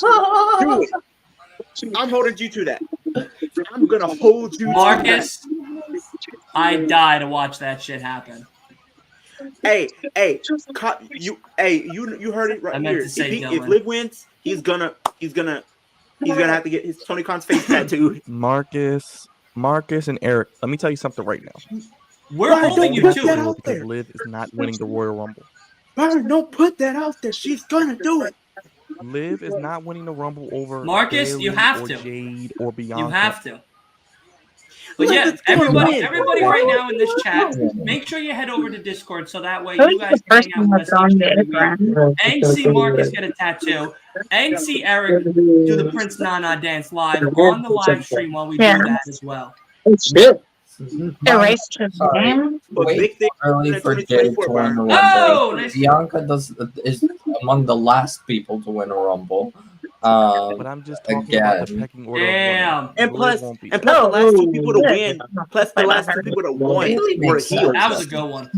Do it. I'm holding you to that. I'm gonna hold you Marcus, to that. I die to watch that shit happen. Hey, you heard it right I meant here. to say If Dylan. Liv wins, he's gonna have to get his Tony Khan's face tattooed. Marcus and Eric, let me tell you something right now. We're holding you put to that it. out Because there. Liv is not winning the Royal Rumble. Byron, don't put that out there. She's gonna do it. Liv is not winning the Rumble over Marcus, Bayley you have or to. Jade or Bianca. You have to. But Liv yeah, is gonna everybody win. right now in this chat, make sure you head over to Discord so that way Who's you guys the can hang out person with us that's on each the and every week apron? and see Marcus get a tattoo and see Eric do the Prince Nana dance live on the live stream while we do that as well. Erased his name. But Wait big thing early for Jade to 2024, win the Byron. Rumble. Oh, nice. Bianca is among the last people to win a Rumble. But I'm just talking about the Again. pecking order. Damn. Of women. And plus, Liv won't be the there. last two people to win, The last two people to won Bayley were makes healed. That was a good one.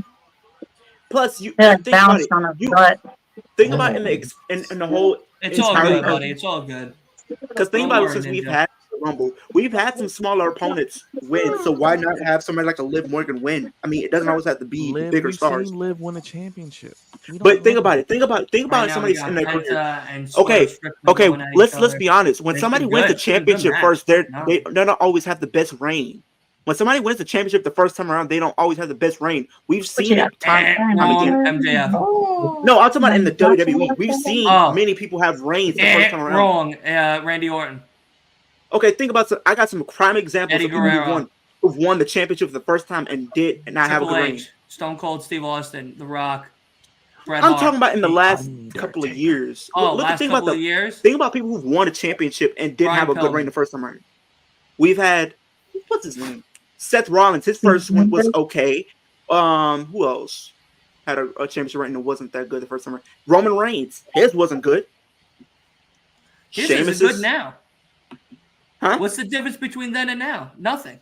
Plus, you Yeah, think about it. bounced on his butt. Think about it in the whole. It's all entirety good, of- buddy. It's all good. Because think Don't about it, worry, since we've Ninja. had the Rumble, we've had some smaller opponents win. So why not have somebody like a Liv Morgan win? I mean, it doesn't always have to be the Liv, bigger we've stars. seen Liv win a championship. We don't But think know. about it. Think about Right now, somebody's we got in their career. Penta and Okay, Swerve Strickland okay. going at each Let's other. be honest. When It's somebody been wins good. the It's been a good championship match. first, No. they don't always have the best reign. When somebody wins the championship the first time around, they don't always have the best reign. We've seen it time and time again. Wrong, MJF. No, I'm talking about in the WWE. We've seen many people have reigns the first time around. Wrong. Randy Orton. Okay, think about I got some prime examples Eddie of people Guerrero. who've won the championship for the first time and did not have a Triple good reign. H. Stone Cold Steve Austin. The Rock. Bret I'm Hart. talking about in the last couple of years. Oh, last couple of years? Think about people who've won a championship and didn't Brian have a good Pillman. reign the first time around. We've had what's his name? Seth Rollins. His first one was okay. Who else had a championship reign that wasn't that good the first time around? Roman Reigns. His wasn't good. His Sheamus is good now. Huh? What's the difference between then and now? Nothing.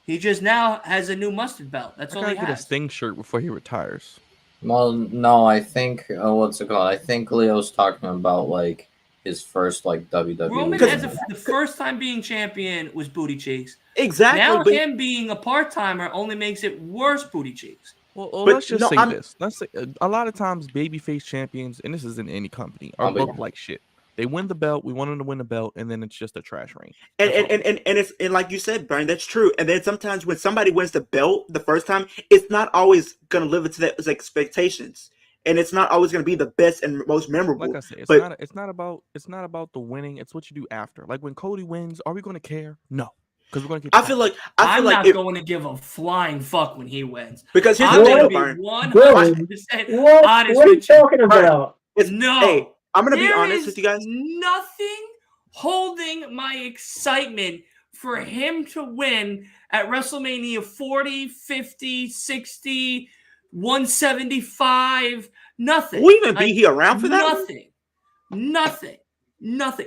He just now has a new mustard belt. That's all I he gotta get a has. Sting shirt before he retires. Well, no, I think what's it called? I think Leo's talking about like his first like WWE. Roman, as the first time being champion, was booty cheeks. Exactly. Now but him being a part-timer only makes it worse booty cheeks. Well, But let's just no, say I'm- this. Let's say a lot of times babyface champions, and this is in any company, are booked like shit. They win the belt. We want them to win the belt, and then it's just a trash reign. And it's and like you said, Brian, that's true. And then sometimes when somebody wins the belt the first time, it's not always gonna live up to those expectations, and it's not always gonna be the best and most memorable. Like I said, but it's not about the winning. It's what you do after. Like when Cody wins, are we going to care? No, because we're going to get. I feel like I'm not if, going to give a flying fuck when he wins. because here's I'm the thing, going though, to Byron. be 100% honest What are you with you. talking about? No. Hey, I'm gonna be There honest is with you guys. Nothing holding my excitement for him to win at WrestleMania 40, 50, 60, 175. Nothing. Will we even be here around for that? Nothing.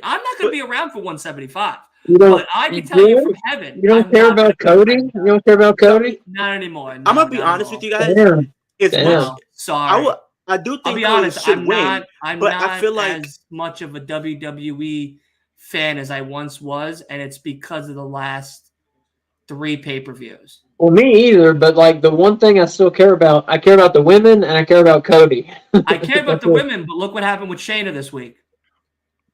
I'm not going to be around for 175. You don't, But I can tell you from heaven. You don't I'm care not about gonna be Cody? around. You don't care about Cody? Not anymore. I'm gonna be honest with you guys. Damn. It's Damn. much, Sorry. I do think I'll be Cody honest. should I'm win, not. I'm but not I feel like as much of a WWE fan as I once was, and it's because of the last 3 pay-per-views. Well, me either, but like the one thing I still care about, I care about the women and I care about Cody. I care about the women, but look what happened with Shayna this week.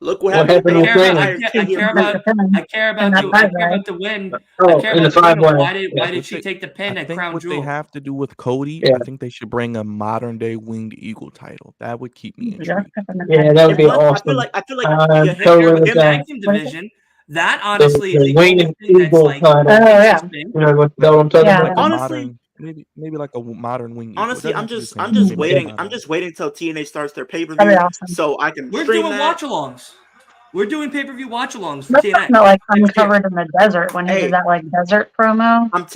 look what What happened. happened with I Shayna? care about the win. Oh, I care in the about the win. 5-way. Why did she take the pin I at think Crown what Jewel? they have to do with Cody, Yeah. I think they should bring a modern day winged eagle title. That would keep me intrigued. Yeah, that would be Plus, awesome. I feel like Uh, yeah, totally In with the that. tag team division, that honestly is The the only winged thing that's eagle like title. interesting. You know what the belt I'm talking Yeah. about? honestly, Maybe like a modern wing. eagle. It honestly, doesn't I'm have to be just the I'm same just thing, waiting. but I'm just waiting until TNA starts their pay per That'd view be awesome. so I can We're stream doing that. watch-alongs. We're doing pay-per-view watch-alongs for That's TNA. something that like Next year. uncovered in the desert when he Hey. did that like desert promo. I'm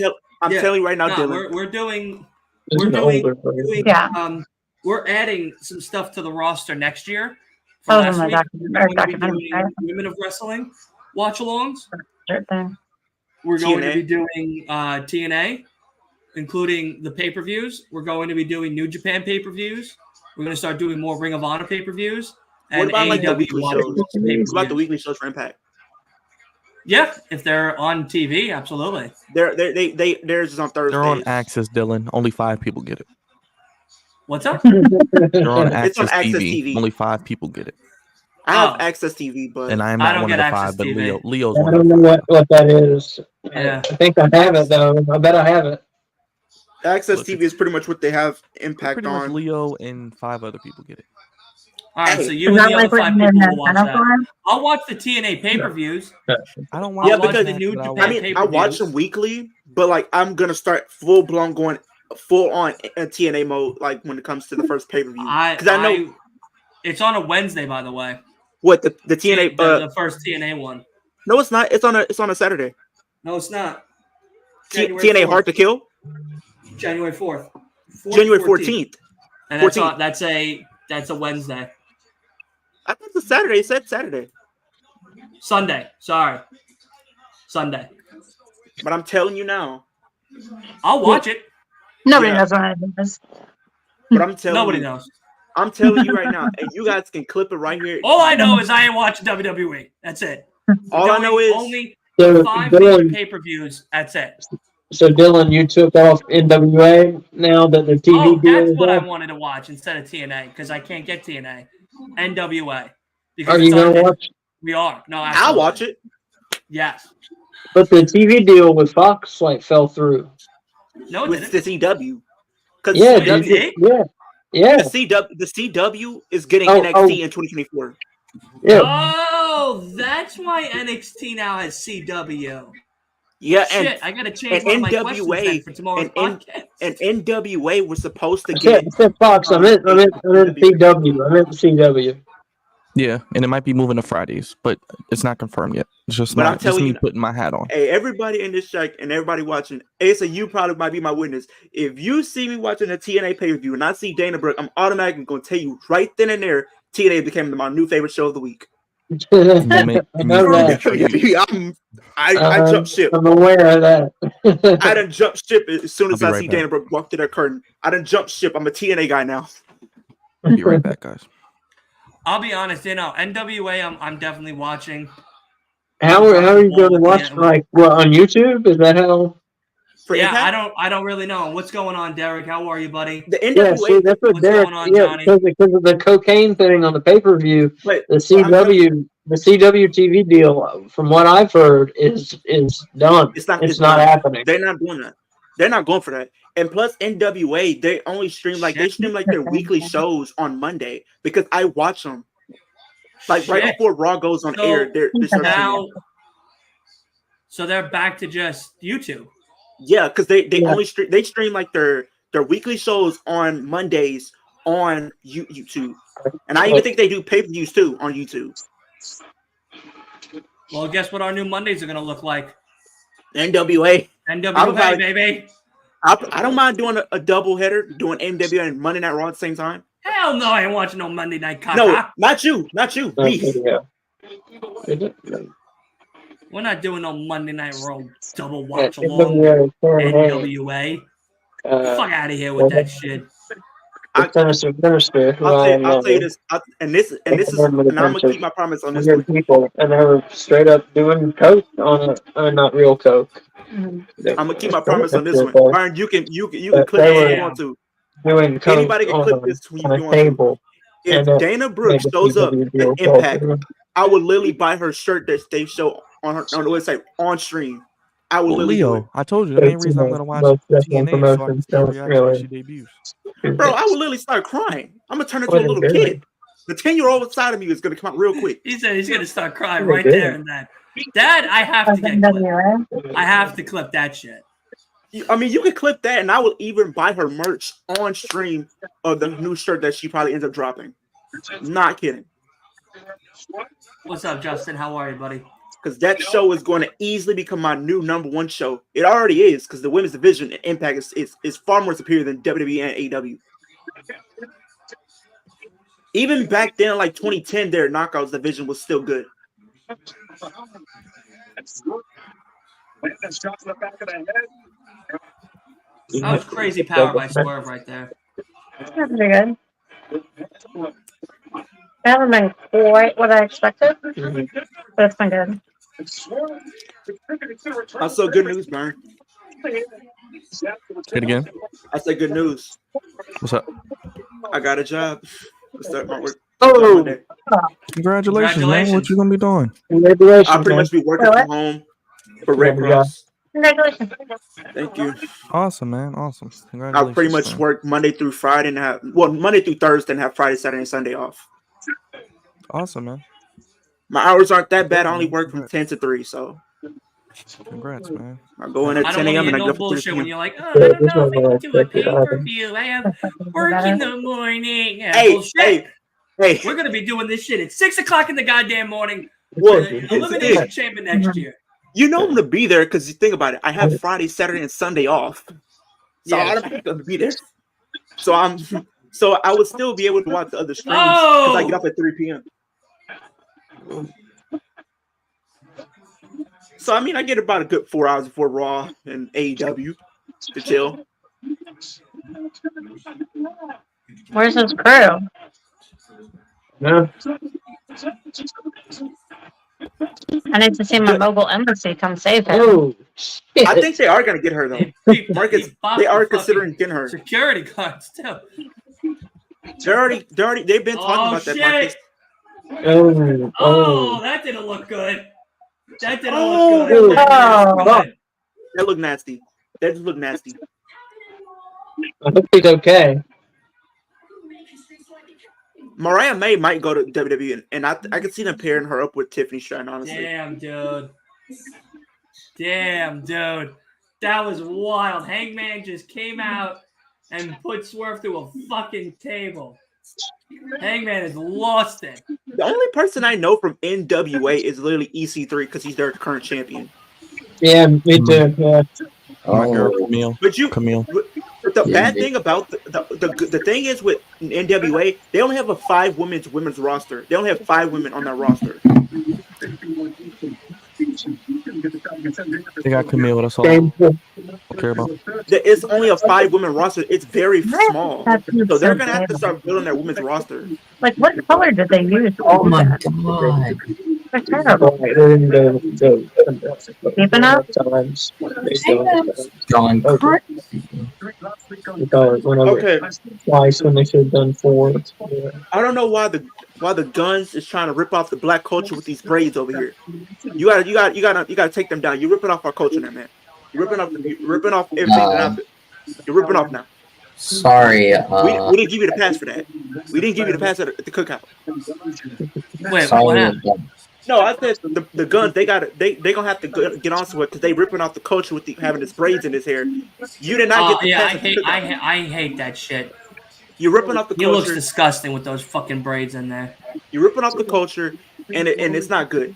Yeah. telling you right now, No, Dylan. we're doing It's we're an doing, older version. Yeah. We're adding some stuff to the roster next year. That was in Last the week, we're going to be documentary, doing right? Women of Wrestling watch-alongs. Desert thing. We're going to TNA. be doing TNA, including the pay-per-views. We're going to be doing New Japan pay-per-views. We're going to start doing more Ring of Honor pay-per-views. And about like the AEW weekly watches shows? pay-per-views. What about the weekly shows for Impact? Yeah, if they're on TV, absolutely. Theirs is on Thursdays. They're on Access, Dylan. Only 5 people get it. What's up? They're on It's on Access Access TV. TV. Only 5 people get it. I have Oh. Access TV, but And I am I not don't one of get the Access 5, but TV. Leo's I one of don't the know 5. what that is. Yeah. I think I have it though. I bet I have it. Access Look, TV is pretty much what they have It's Impact pretty much on. Leo and 5 other people get it. All right, Hey. so you Is and that the like other what 5 you people meant will watch in the that. for? I'll watch the TNA pay-per-views. I don't watch Yeah, I'll watch because the New but I Japan watch- I watch them weekly, but like I'm gonna start full blown going full on TNA mode like when it comes to the first pay per view. Because I know it's on a Wednesday, by the way. what the TNA. The first TNA one. No, it's not. It's on a Saturday. No, it's not. TNA 4th. Hard to Kill. January 4th. January 14th. And 14th. that's a Wednesday. I think it's a Saturday. It said Saturday. Sunday. Sorry. Sunday. But I'm telling you now. I'll watch it. Nobody Yeah. knows what it is. But I'm telling Nobody you. knows. I'm telling you right now, and you guys can clip it right here. All I know is I ain't watching WWE. That's it. All I know is only So 5 major Dylan, pay-per-views. That's it. so Dylan, you took off NWA now that the TV Oh, deal that's is what I up. wanted to watch instead of TNA because I can't get TNA. NWA. Because Are you it's on gonna watch? We are. No, I'll absolutely. watch it. Yes. But the TV deal with Fox like fell through. No, it With didn't. the CW. Because Yeah, CW dude, did? yeah. the CW is getting Oh, NXT in 2024. Yeah. Oh, that's why NXT now has CW. Yeah, Shit, I gotta change and one of my questions NWA then for tomorrow's podcast. and NWA was supposed to I get said Fox. I meant CW. I meant CW. Yeah, and it might be moving to Fridays, but it's not confirmed yet. It's just But I'm not. Just telling me you- putting my hat on. Hey, everybody in this check and everybody watching, Asa, you probably might be my witness. If you see me watching a TNA pay-per-view and I see Dana Brooke, I'm automatically going to tell you right then and there, TNA became my new favorite show of the week. I know that. I jumped ship. I'm aware of that. I done jumped ship as soon as I'll I be see right back. Dana Brooke walk through that curtain. I done jumped ship. I'm a TNA guy now. I'll be right back, guys. I'll be honest, NWA I'm definitely watching. How are you going to watch like what on YouTube? Is that how? For Yeah, Impact, I don't really know. What's going on, Derek? How are you, buddy? the Yeah, NWA. see, that's what What's Derek. going on, Yeah, Johnny? because of the cocaine thing on the pay-per-view. But The I'm telling CW, the CW TV deal, from what I've heard, is done. It's not. It's not done. happening. They're not doing that. They're not going for that. And plus, NWA, they only stream their weekly shows on Monday because I watch them. Like right Shit. before Raw goes on So, air, they're starting Now, so they're back to just YouTube. yeah, because they Yeah. only stream like their weekly shows on Mondays on YouTube, and I even think they do pay-per-views too on YouTube. Well, guess what our new Mondays are gonna look like? NWA. NWA, baby. I don't mind doing a double header, doing NWA and Monday Night Raw at the same time. Hell no, I ain't watching no Monday Night Caca. No, not you, me. Yeah. We're not doing no Monday Night Raw double watch along NWA. Fuck out of here with that shit. Minister, who I'll tell you this, and I'm gonna keep my promise on this weird one. people, and they were straight up doing coke on not real coke. I'm gonna keep my promise on this one. They're Byron, you can clip they this were- if you want to. doing coke Anybody can clip this when on you a want to. table. If And, Dana Brooke the shows up CW at deal Impact, fell through. I would literally buy her shirt that they show on the website on stream. I would Well, literally do Leo, I told you the main reason I'm going to watch Most definitely TNA is so I can promotions see her don't reaction when really- she debuts. it. Bro, I would literally start crying. I'm gonna turn into a What little is it? kid. The 10-year-old inside of me is gonna come out real quick. He said he's gonna start crying What right they there did. and then. Dad, I have to get clipped. NWA. I have to clip that shit. I mean, you can clip that, and I will even buy her merch on stream of the new shirt that she probably ends up dropping. Not kidding. What's up, Justin? How are you, buddy? Because that show is going to easily become my new #1 show. It already is, because the women's division and Impact is far more superior than WWE and AEW. Even back then, like 2010, their Knockouts division was still good. That was crazy power by Swerve right there. That's pretty good. It hasn't been quite what I expected, but it's been good. Also, good news, Brian. Say it again. I said good news. What's up? I got a job. I'll start my work. Oh, Monday. Congratulations, man. What Congratulations. you gonna be doing? congratulations, I'll pretty man. much be working from home for Red Yeah. Cross. Congratulations. Thank you. Awesome, man. Awesome. Congratulations. I'll pretty much man. work Monday through Friday and Monday through Thursday and have Friday, Saturday, and Sunday off. Awesome, man. My hours aren't that bad. I only man. work from 10 to 3, so Congrats, man. I go in at I 10 don't want to a.m. hear and I no go for 3 bullshit when p.m. you're like, oh, I don't know if I can do a pay-per-view. I have work in the morning. Yeah, Hey, bullshit. hey. We're going to be doing this shit at 6 o'clock in the goddamn morning. Well, Elimination Chamber next year. you know I'm gonna be there because you think about it. I have Friday, Saturday, and Sunday off, so Yeah. I'm gonna be there. So I would still be able to watch the other streams because I get up at 3 p.m. So I mean, I get about a good 4 hours before Raw and AEW to chill. Where's his crew? No. I need to see my mobile embassy come save him. Oh, shit. I think they are gonna get her though. Marcus, they are considering getting her. Security guards, too. They've been talking Oh, about that. shit. Marcus. Oh, Oh, that didn't look good. That didn't Oh. look good. That didn't look good. That look nasty. That just look nasty. I hope he's okay. Mariah May might go to WWE, and I could see them pairing her up with Tiffany Stratton, honestly. Damn, dude. Damn, dude. That was wild. Hangman just came out and put Swerve through a fucking table. Hangman has lost it. The only person I know from NWA is literally EC3 because he's their current champion. Yeah, me too. Yeah. My girl, Oh, Camille. But Camille. the bad thing about the thing is with NWA, they only have a 5 women's roster. They only have 5 women on that roster. They got Camille. That's all Game. I care about. It's only a 5 women roster. It's very small. That's So they're gonna have to bad. start building their women's roster. Like, what color did they use? to oh do my that? god. They're terrible. Deep enough? Times. Going Okay. crazy. Because went over Okay, twice when they should have done 4. Yeah. I don't know why the Guns is trying to rip off the black culture with these braids over here. You gotta take them down. You're ripping off our culture now, man. You're ripping off everything. You're ripping off now. Sorry. We didn't give you the pass for that. We didn't give you the pass at the cookout. Wait, what sorry. happened? No, I said the Guns. They gonna have to get onto it because they ripping off the culture with having his braids in his hair. You did not get the Yeah, pass. I hate that shit. You're ripping off the He looks culture. disgusting with those fucking braids in there. You're ripping off the culture, and it's not good.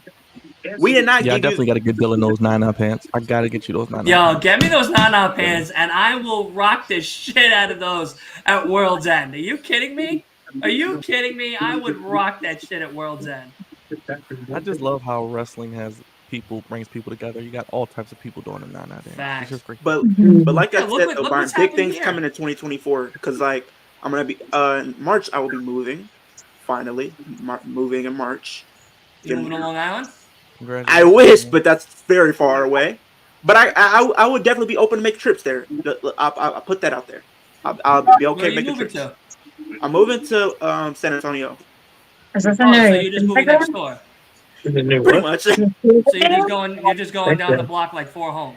We did not Yeah, I give definitely you. got to get Dylan those 9 pants. I gotta get you those 9 Yo, get me those Nana pants, and I will rock the shit out of those at World's End. Are you kidding me? Are you kidding me? I would rock that shit at World's End. I just love how wrestling brings people together. You got all types of people doing the 9 dance. Facts. It's just great. But like I Yeah, look said, what- though, look Brian, what's big happening things here. coming in 2024 because like I'm gonna be in March. I will be moving. Finally, moving in March. You moving to Long Island? I wish, but that's very far away. But I would definitely be open to make trips there. I'll put that out there. I'll be Where okay are you making moving trips. to? I'm moving to San Antonio. Is this a Oh, new so you're just moving next door. Pretty much, So you're just going down the block like 4 homes.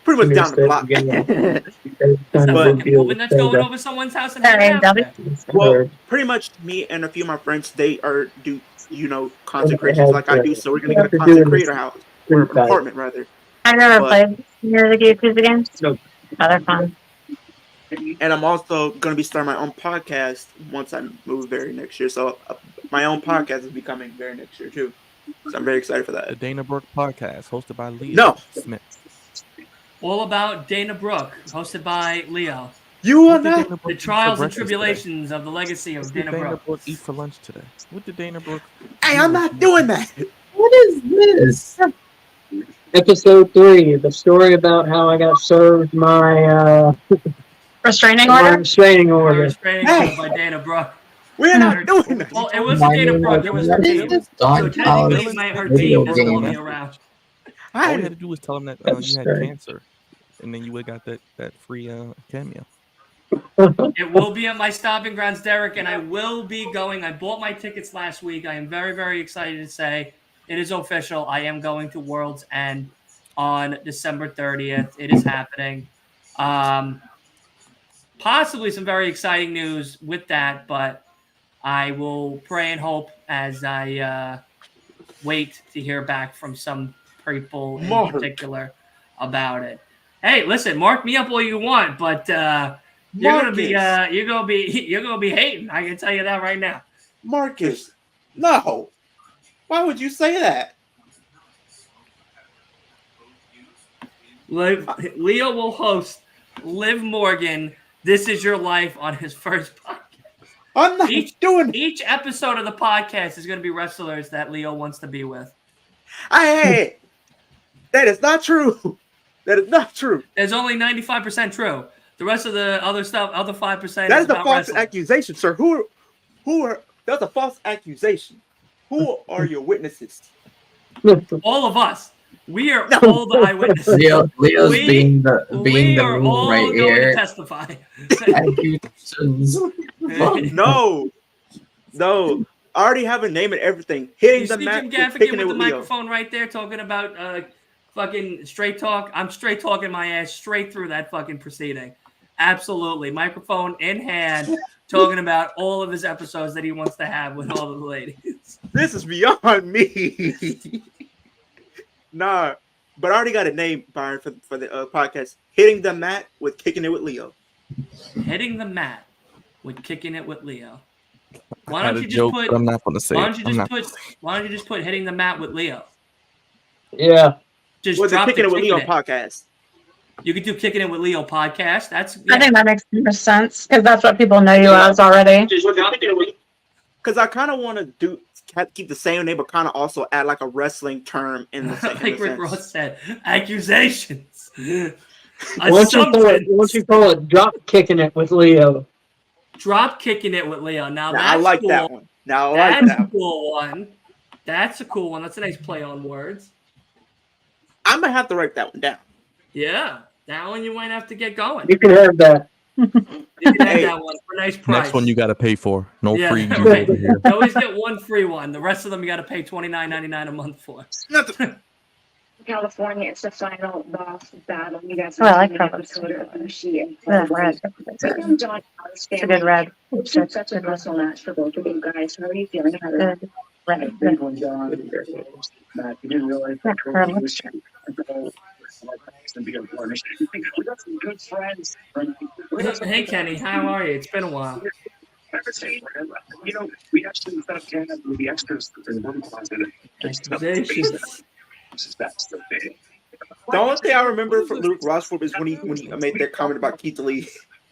pretty much down the block. That's not But- fucking moving. That's going over someone's house and hanging out Sorry, there. Well, pretty much me and a few of my friends, they do content creations like I do. So we're gonna get a content creator house or an apartment rather. I never But- played near the Yakuza games. Nope. Oh, they're fun. And I'm also going to be starting my own podcast once I move very next year. So my own podcast is becoming very next year too. So I'm very excited for The that. Dana Brooke podcast hosted by Leo No. Smith. All about Dana Brooke, hosted by Leo. You are What did not. Dana Brooke The eat for trials and breakfast today? tribulations of the legacy of What did Dana Dana Brooke. Brooke eat for lunch today? What did Dana Brooke? Hey, I'm not doing that. What is this? Episode 3, the story about how I got served my Restraining my order? restraining order. Restraining Hey. order by Dana Brooke. We're not doing that. Well, it was Dana Brooke. It was her team. So technically, her team is still be around. All we had to do was tell him that you had cancer, and then you would have got that free cameo. It will be at my stomping grounds, Derek, and I will be going. I bought my tickets last week. I am very, very excited to say it is official. I am going to World's End on December 30th. It is happening. Possibly some very exciting news with that, but I will pray and hope as I wait to hear back from some people in particular about it. Hey, listen, mark me up all you want, but you're gonna be hating. I can tell you that right now. Marcus, no. Why would you say that? Leo will host Liv Morgan. This Is Your Life on his first podcast. I'm not doing it. Each episode of the podcast is going to be wrestlers that Leo wants to be with. Hey, that is not true. That is not true. There's only 95% true. The rest of the other stuff, other 5%. That is a false accusation, sir. Who are? That's a false accusation. Who are your witnesses? All of us. We are all the eyewitnesses. Leo's being the rule right here. To testify. No. I already have a name and everything. Hitting you the see mat, Jim Gaffigan with the microphone right there, talking about fucking straight talk. I'm straight talking my ass straight through that fucking proceeding. Absolutely, microphone in hand, talking about all of his episodes that he wants to have with all of the ladies. This is beyond me. Nah, but I already got a name, Byron, for the podcast. Hitting the mat with Kicking It with Leo. Hitting the mat with Kicking It with Leo. Why don't you just put? I'm not going to say. Why don't you just put Hitting the Mat with Leo? Yeah. Just the drop Kicking It with Leo podcast. You could do Kicking It with Leo podcast. I think that makes more sense because that's what people know you as already. Because I kind of want to keep the same name, but kind of also add like a wrestling term in the same. Like Rick Ross said, accusations. Once you call it drop kicking it with Leo. Drop Kicking It with Leo. Now that's I like cool. that one. That's a cool one. That's a cool one. That's a nice play on words. I might have to write that one down. Yeah, that one you might have to get going. You can have that. You can have that one for a nice price. Next one you got to pay for. No free. Right. You always get one free one. The rest of them you got to pay $29.99 a month for. California, it's the final boss battle. You guys I like colors. It's Red. It's a good red. such a wrestle match for both of you guys. How are you feeling about it? Good red. Hey Kenny, how are you? It's been a while. We actually set up Canada with the extras in one closet. Accusations. The only thing I remember from Luke Rossford is when he made that comment about Keith Lee.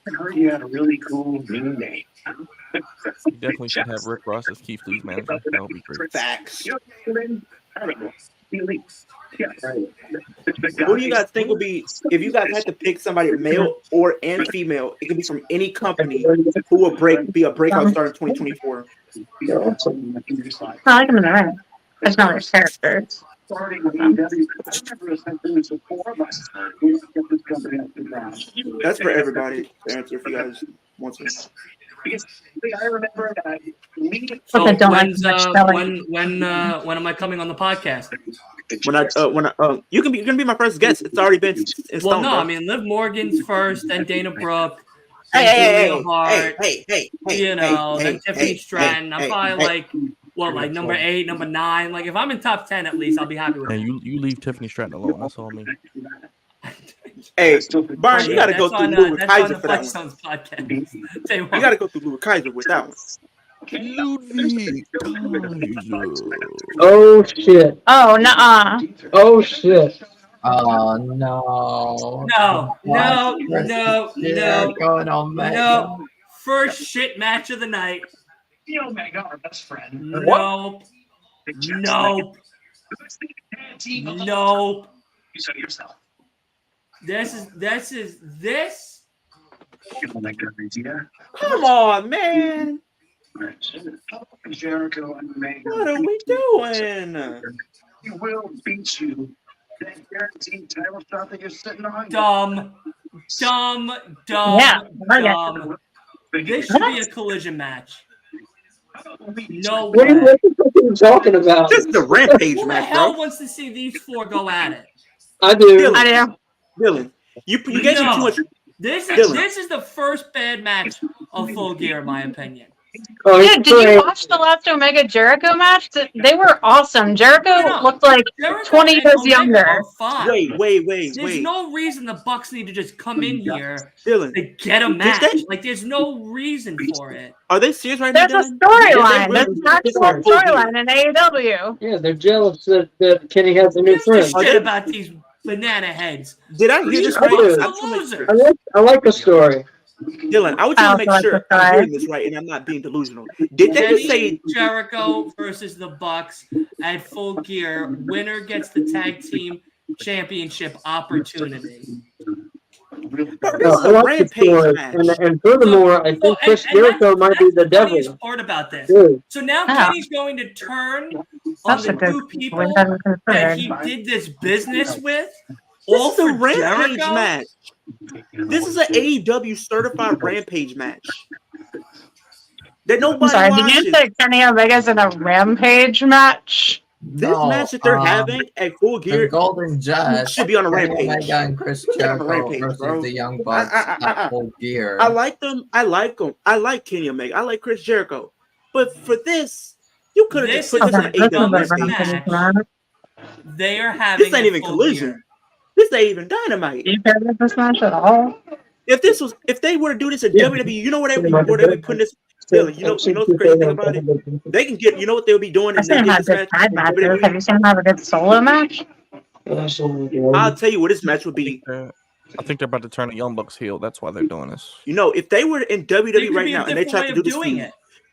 I heard you had a really cool new name. You definitely should have Rick Ross as Keith Lee's manager. That would be great. Facts. I don't know. Yeah, right. What do you guys think would be if you guys had to pick somebody, male or and female? It could be from any company who will be a breakout star in 2024. I like them in the ring. There's no other characters. That's for everybody to answer if you guys want to. I remember that. So I don't like much spelling. when am I coming on the podcast? When you can be my first guest. It's already been in stone, Well, no, bro. I mean Liv Morgan's first, then Dana Brooke, Hey, then Julia Hart, then hey, Tiffany Stratton. I'm probably hey. like number 8, number 9. Like if I'm in top 10 at least, I'll be happy with And it. you leave Tiffany Stratton alone. That's all I mean. Hey, Byron, you got to go through Louis Kaiser for that one. Flexstones podcast. You got to go through Louis Kaiser with that one. Ludwig Kaiser. Oh shit. Oh, nuh-uh. Oh shit. Oh no. No. Going on, man. No. First shit match of the night. The Omega, our best friend. Nope. Nope. You said it yourself. This. Come on, man. Jericho and May. What are we doing? He will beat you. That guaranteed title shot that you're sitting on. Dumb. Yeah, This should be a collision match. No What way. are you talking about? Just the Rampage Who the match, hell bro. wants to see these four go at it? I do. Dylan, I do. Dylan, you gave me too much. This Dylan. is the first bad match of Full Gear, in my opinion. Oh, he's Dude, did you great. watch the last Omega Jericho match? They were awesome. Jericho No. looked like Jericho 20 and years Omega younger. are fine. Wait. There's no reason the Bucks need to just come in here Dylan, to get a match. they? Like, there's no reason for it. are they serious right now, There's a Dylan? storyline. Did they There's really an actual full gear? storyline in AEW. Yeah, they're jealous that Kenny has a new Gives a friend. shit about these banana heads. Did I hear this I right? do. I just wanna make sure. I like the story. Dylan, I want you to make sure I'm hearing this right and I'm not being delusional. Did they just say Kenny Jericho versus the Bucks at Full Gear. Winner gets the tag team championship opportunity. bro, this No, is I a like the Rampage story. match? And furthermore, I think Chris Jericho might be the devil. That's the part about this. Dude. So now Oh. Kenny's going to turn on That's the a good two people we hadn't that he considered. did this business with. This All is a for Rampage Jericho? match. This is an AEW certified Rampage match that I'm nobody sorry, did watches. you say Kenny Omega's in a Rampage match? This No, match that they're having at Full the Gear Golden Jets should be on a Kenny Rampage. Omega and Chris Should be on a Jericho Rampage, versus bro. the Young Bucks at Full Gear. I like them. I like them. I like Kenny Omega. I like Chris Jericho. But for this, you could have just This put is this on a an This is a AEW dumbest Rampage. match. Rampage match. They are having This ain't at even Full Collision. Gear. This ain't even Dynamite. Do you care about this match at all? If they were to do this at Yeah. WWE, you know where they be putting this. Dylan, you know the crazy thing about it? They can get. You know what they'll be doing I've if they seen him get have this good match tag in matches. WWE? Have you seen him have a good solo match? I'll tell you what this match would be. I think they're about to turn the Young Bucks heel. That's why they're doing this. You know, if they were in There WWE could right be a now and they different tried way to do of this doing feud, it.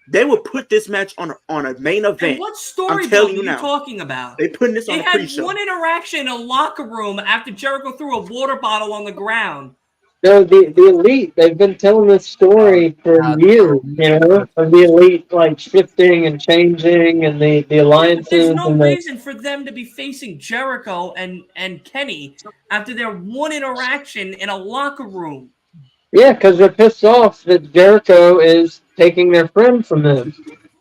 they would put this match on a main And event. what story I'm telling are you you now. talking about? They putting this They on a had pre-show. one interaction in a locker room after Jericho threw a water bottle on the ground. No, the elite, they've been telling this story for years, you know, of the elite like shifting and changing and the But alliances there's no and the reason for them to be facing Jericho and Kenny after their one interaction in a locker room. yeah, because they're pissed off that Jericho is taking their friend from them.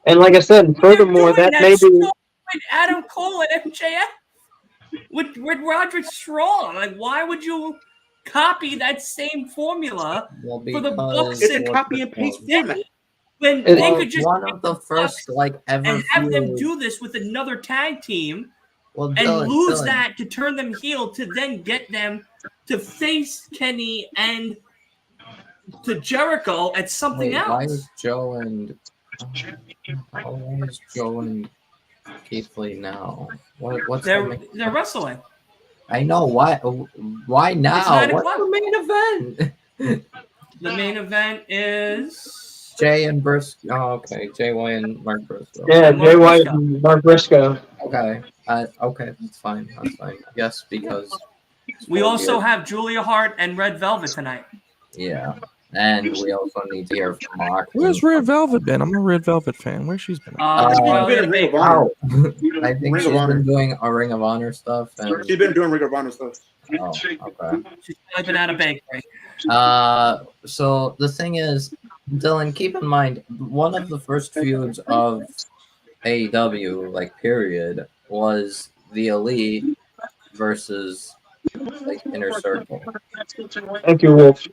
And like I said, and They're furthermore, doing that may shit be with Adam Cole and MJF with Roderick Strong. Like, why would you copy that same formula Well, for the Bucks It's a and copy and paste Yeah. format. when It- they Well, could just one take of the Bucks first like ever and have them feud- do this with another tag team well, and Dylan, lose Dylan, that to turn them heel to then get them to face Kenny and to Jericho at something Wait, why else. is Joe and why is Joe and Keith Lee now? What's the They're wrestling. I know why. Why now? 9 What's o'clock. the main event? The main event is Jay and Briscoe. Oh, okay. Jay White and Mark Briscoe. yeah, Mark Jay White Briscoe. and Mark Briscoe. Okay. Okay, that's fine. That's fine. Yes, because we also have Julia Hart and Red Velvet tonight. yeah, and we also need to hear from Mark. Where's Red Velvet been? I'm a Red Velvet fan. Where's she's been? Well, been they're in Ring of big. Honor. Oh, I think Ring of she's Honor. been doing a Ring of Honor stuff. And, She's been doing Ring of Honor stuff. oh, okay. She's typing out a bakery. So the thing is, Dylan, keep in mind, one of the first feuds of AEW, like period, was the Elite versus like Inner Circle. Thank you, Wolf.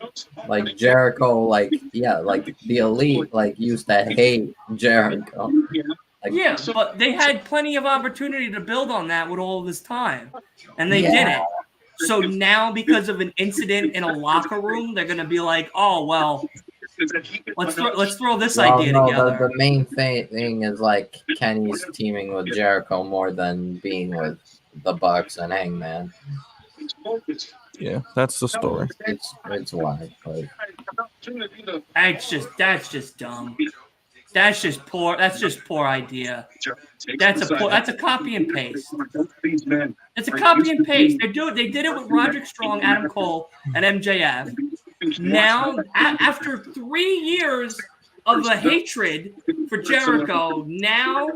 Like Jericho, like yeah, like the Elite, like used to hate Jericho. Like, Yeah, but they had plenty of opportunity to build on that with all this time, and they Yeah. didn't. So now, because of an incident in a locker room, they're gonna be like, "Oh well, let's throw this well, idea no, together." the main thing is like Kenny's teaming with Jericho more than being with the Bucks and Hangman. Yeah, that's the story. It's why, but That's just dumb. That's just poor. That's just poor idea. That's a copy and paste. It's a copy and paste. They did it with Roderick Strong, Adam Cole, and MJF. Now, after 3 years of a hatred for Jericho now,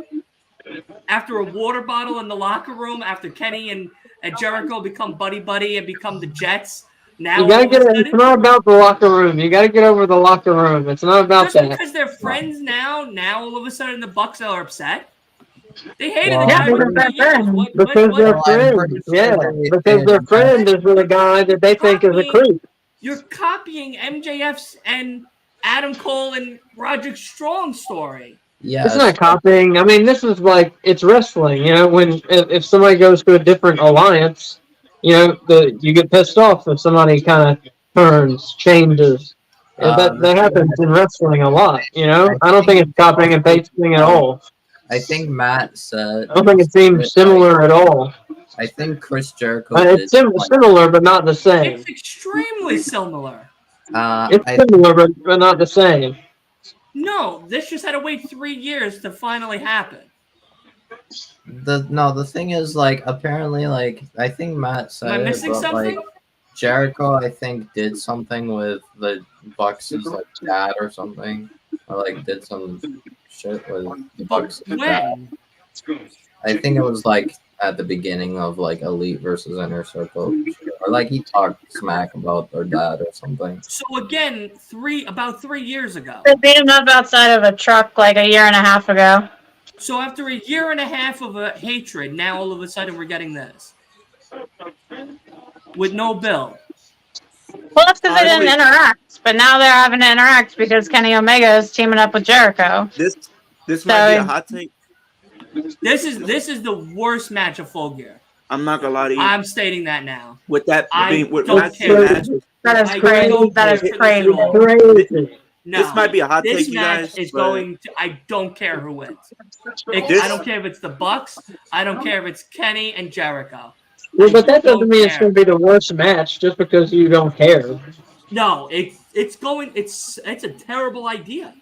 after a water bottle in the locker room, after Kenny and Jericho become buddy and become the Jets. Now You gotta get it. It's not about the locker room. You gotta get over the locker room. It's not about just that. because they're friends now all of a sudden the Bucks are upset. They hated Well, the guy for because they're 3 years. friends. Because they're Well, I'm pretty friends. sure Yeah, they because their did. friend is with a guy that they think is a creep. You're copying MJF's and Adam Cole and Roderick Strong story. Yeah, It's not copying. I mean, this is like it's wrestling. You know, when if somebody goes to a different alliance, you know, you get pissed off if somebody kind of turns, changes. That happens in wrestling a lot. You know, I don't think it's copying and pasting at all. I think Matt said. I don't think it seems similar at all. I think Chris Jericho. It's similar, but not the same. It's extremely similar. It's similar, but not the same. No, this just had to wait 3 years to finally happen. The thing is, like, apparently, like, I think Matt said Am I missing something? like, Jericho, I think, did something with the Bucks' like dad or something, or like did some shit with the Bucks' dad. I think it was like at the beginning of like Elite versus Inner Circle, or like he talked smack about their dad or something. So again, about 3 years ago. They beat him up outside of a truck like a year and a half ago. So after a year and a half of a hatred, now all of a sudden we're getting this with no bill. Well, that's because they didn't interact, but now they're having to interact because Kenny Omega is teaming up with Jericho. This might be a hot take. This is the worst match of Full Gear. I'm not gonna lie to you. I'm stating that now. With that being with don't care. matches, That is crazy. That is crazy. No, this might be a hot take, this you match guys. is but going to. I don't care who wins. I don't care if it's the Bucks. I don't care if it's Kenny and Jericho. Well, but that doesn't mean it's going to be the worst match just because you don't care. No, it's a terrible idea.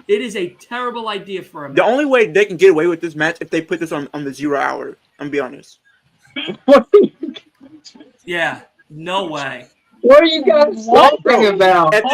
It is a terrible idea for a match. The only way they can get away with this match if they put this on the 0 hour. I'm gonna be honest. Yeah, no way. What are you guys talking about? At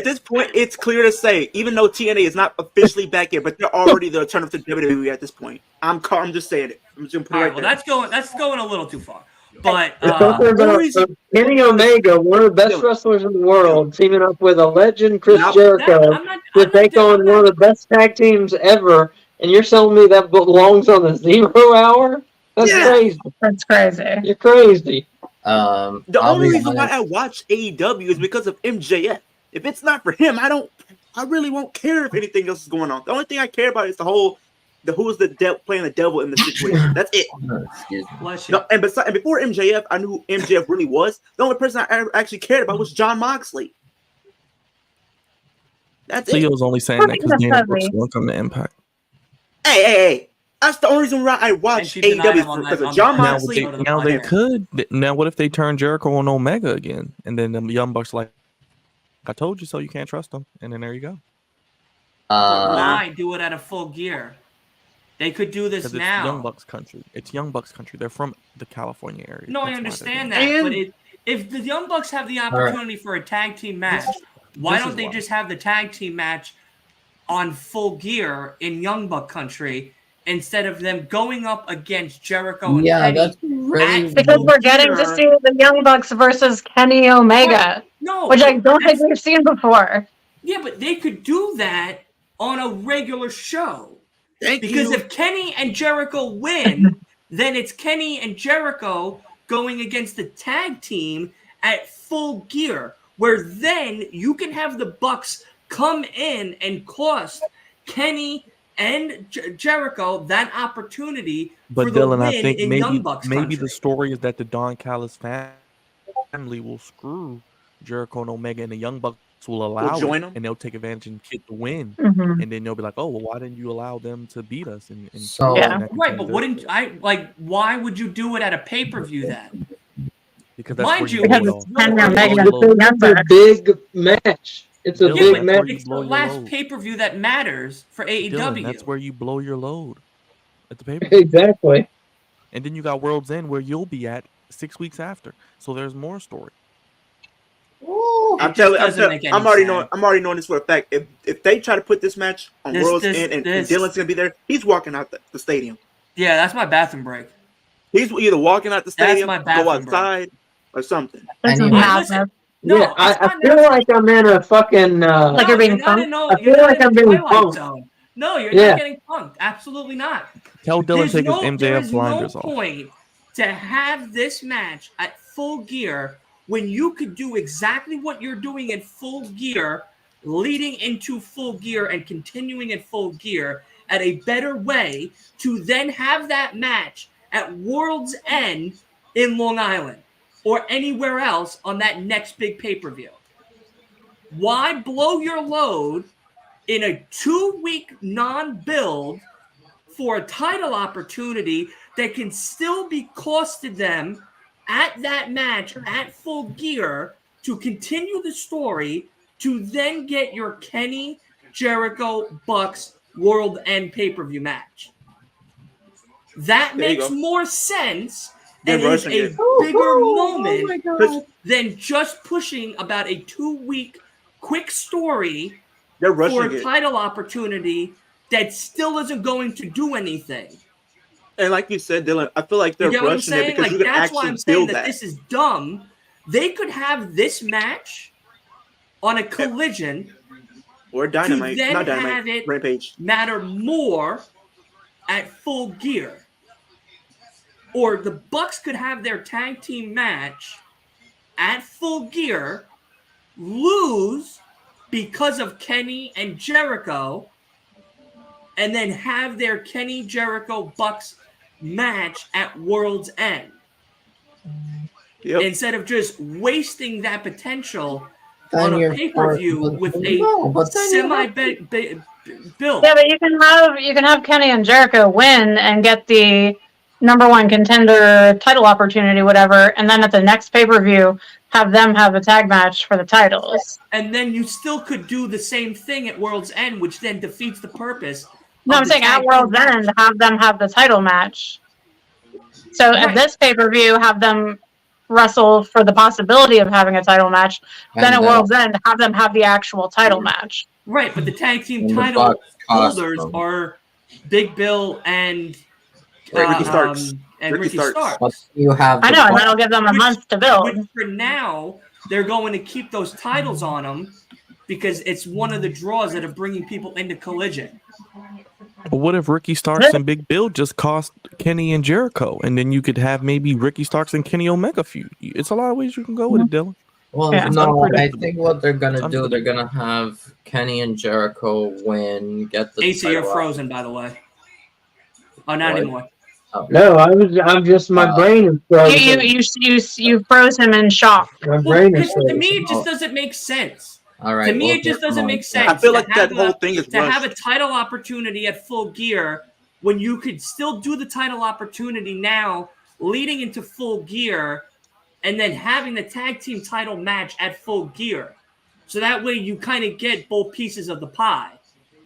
this point, it's clear to say, even though TNA is not officially back yet, but they're already the alternative to WWE at this point. I'm just saying it. I'm just gonna put it right there. That's going a little too far. But Kenny Omega, one of the best wrestlers in the world, teaming up with a legend, Chris Jericho, to take on one of the best tag teams ever, and you're telling me that belongs on the 0 hour? That's crazy. That's crazy. You're crazy. The only reason why I watch AEW is because of MJF. If it's not for him, I really won't care if anything else is going on. The only thing I care about is who's playing the devil in the situation. That's it. No, and before MJF, I knew who MJF really was. The only person I ever actually cared about was Jon Moxley. That's it. Leo's only saying that because Dana Brooks won't come to Impact. Hey. That's the only reason why I watch AEW because of Jon Moxley. Now they could. Now what if they turn Jericho on Omega again, and then the Young Bucks like, I told you so. You can't trust them, and then there you go. Why do it at a Full Gear? They could do this now. It's Young Bucks country. It's Young Bucks country. They're from the California area. No, I understand that. But if the Young Bucks have the opportunity for a tag team match, why don't they just have the tag team match on Full Gear in Young Buck country instead of them going up against Jericho and Kenny? That's really because we're getting to see the Young Bucks versus Kenny Omega, which I don't think we've seen before. Yeah, but they could do that on a regular show. Because if Kenny and Jericho win, then it's Kenny and Jericho going against the tag team at Full Gear, where then you can have the Bucks come in and cost Kenny and Jericho that opportunity. But for the Dylan, win I think in Young Bucks maybe country. the story is that the Don Callis family will screw Jericho and Omega, and the Young Bucks will allow join it, them, and they'll take advantage and get the win, Mhm. and then they'll be like, "Oh, well, why didn't you allow them to beat us?" And So- Right, but wouldn't I like? Why would you do it at a pay-per-view then? Because that's Mind where you, you blow because it it's all. Kenny Omega Blow and it the all. Young It's a big match. It's a Dylan, big that's match. where you It's the blow your last load. pay-per-view that matters for Dylan, AEW. that's where you blow your load at the paper. Exactly. And then you got World's End where you'll be at 6 weeks after. So there's more story. I'm already knowing this for a fact. If they try to put this match on World's End and Dylan's gonna be there, he's walking out the stadium. Yeah, that's my bathroom break. He's either walking out the stadium, my go bathroom outside, or something. That's Anyway. madness. No, Yeah, I feel like I'm in a fucking. Like you're being not punked? in no, I you're feel not like in I'm the being Twilight punked. Zone. No, you're Yeah. not getting punked. Absolutely not. Tell Dylan take his there MJF is blinders no off. point to have this match at Full Gear when you could do exactly what you're doing in Full Gear, leading into Full Gear and continuing in Full Gear at a better way to then have that match at World's End in Long Island or anywhere else on that next big pay-per-view. Why blow your load in a 2-week non-build for a title opportunity that can still be costed them at that match at Full Gear to continue the story to then get your Kenny Jericho Bucks World End pay-per-view match? That makes more sense and is a bigger moment than just pushing about a 2-week quick story for a title opportunity that still isn't going to do anything. And like you said, Dylan, I feel like they're rushing it because you can that's why actually I'm saying build that that. this is dumb. They could have this match on a Collision Or Dynamite, to then not Dynamite, have it Rampage. matter more at Full Gear. Or the Bucks could have their tag team match at Full Gear, lose because of Kenny and Jericho, and then have their Kenny Jericho Bucks match at World's End. Instead of just wasting that potential on a pay-per-view with a semi-build. Yeah, but you can have Kenny and Jericho win and get the #1 contender title opportunity, whatever, and then at the next pay-per-view have them have a tag match for the titles. And then you still could do the same thing at World's End, which then defeats the purpose. No, I'm saying at World's End, have them have the title match. So at this pay-per-view, have them wrestle for the possibility of having a title match. Then at World's End, have them have the actual title match. Right, but the tag team title holders are Big Bill and Ricky Starks. And Ricky Starks. But you have I know, and that'll give them a month to build. Which for now, they're going to keep those titles on them because it's one of the draws that are bringing people into Collision. But what if Ricky Starks and Big Bill just cost Kenny and Jericho, and then you could have maybe Ricky Starks and Kenny Omega feud? It's a lot of ways you can go with it, Dylan. Well, no, I think what they're gonna do, they're gonna have Kenny and Jericho win, get the AC, you're frozen, by the way. Oh, not anymore. No, I'm just my brain is frozen. You froze him in shock. My brain is To me, frozen. it just doesn't make sense. All right. To me, it just doesn't make sense. I feel like that whole thing is to have a title opportunity at Full Gear when you could still do the title opportunity now, leading into Full Gear, and then having the tag team title match at Full Gear. So that way you kind of get both pieces of the pie.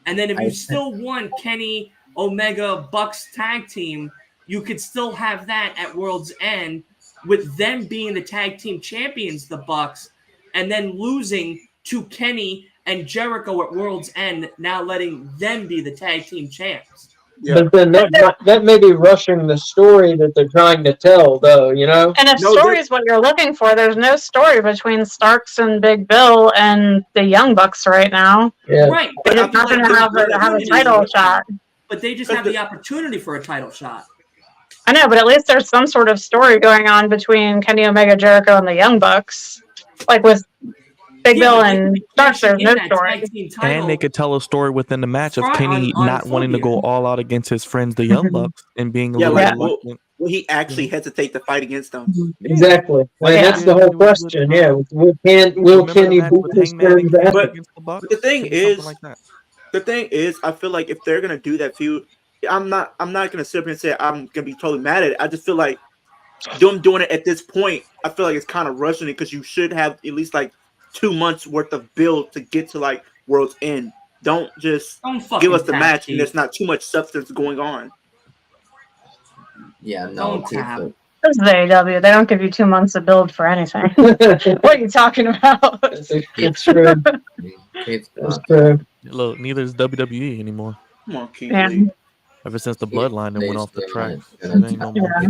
And then if you still want Kenny Omega Bucks tag team, you could still have that at World's End with them being the tag team champions, the Bucks, and then losing to Kenny and Jericho at World's End, now letting them be the tag team champs. Yeah. But then that may be rushing the story that they're trying to tell, though, you know? And if story is what you're looking for, there's no story between Starks and Big Bill and the Young Bucks right now. Yeah. Right. But it's not going to have a title shot. But they just have the opportunity for a title shot. I know, but at least there's some sort of story going on between Kenny Omega, Jericho, and the Young Bucks. Like with Big Bill and Starks, there's no story. And they could tell a story within the match of Kenny not wanting to go all out against his friends, the Young Bucks, and being a little reluctant. Will he actually hesitate to fight against them? Exactly. I mean, that's the whole question. Yeah. Will Kenny beat his friends? But the thing is, I feel like if they're gonna do that feud, I'm not gonna sit up and say I'm gonna be totally mad at it. I just feel like them doing it at this point, I feel like it's kind of rushing it because you should have at least like 2 months worth of build to get to like World's End. Don't give us the match and there's not too much substance going on. Yeah, no. So This is the AEW. They don't give you 2 months to build for anything. What are you talking about? It's true. Keith's It's not. true. Look, neither is WWE anymore. Come on, Keith Yeah. Lee. Ever since the Keith bloodline that went off the Lee's tracks, gonna it ain't no more. Yeah.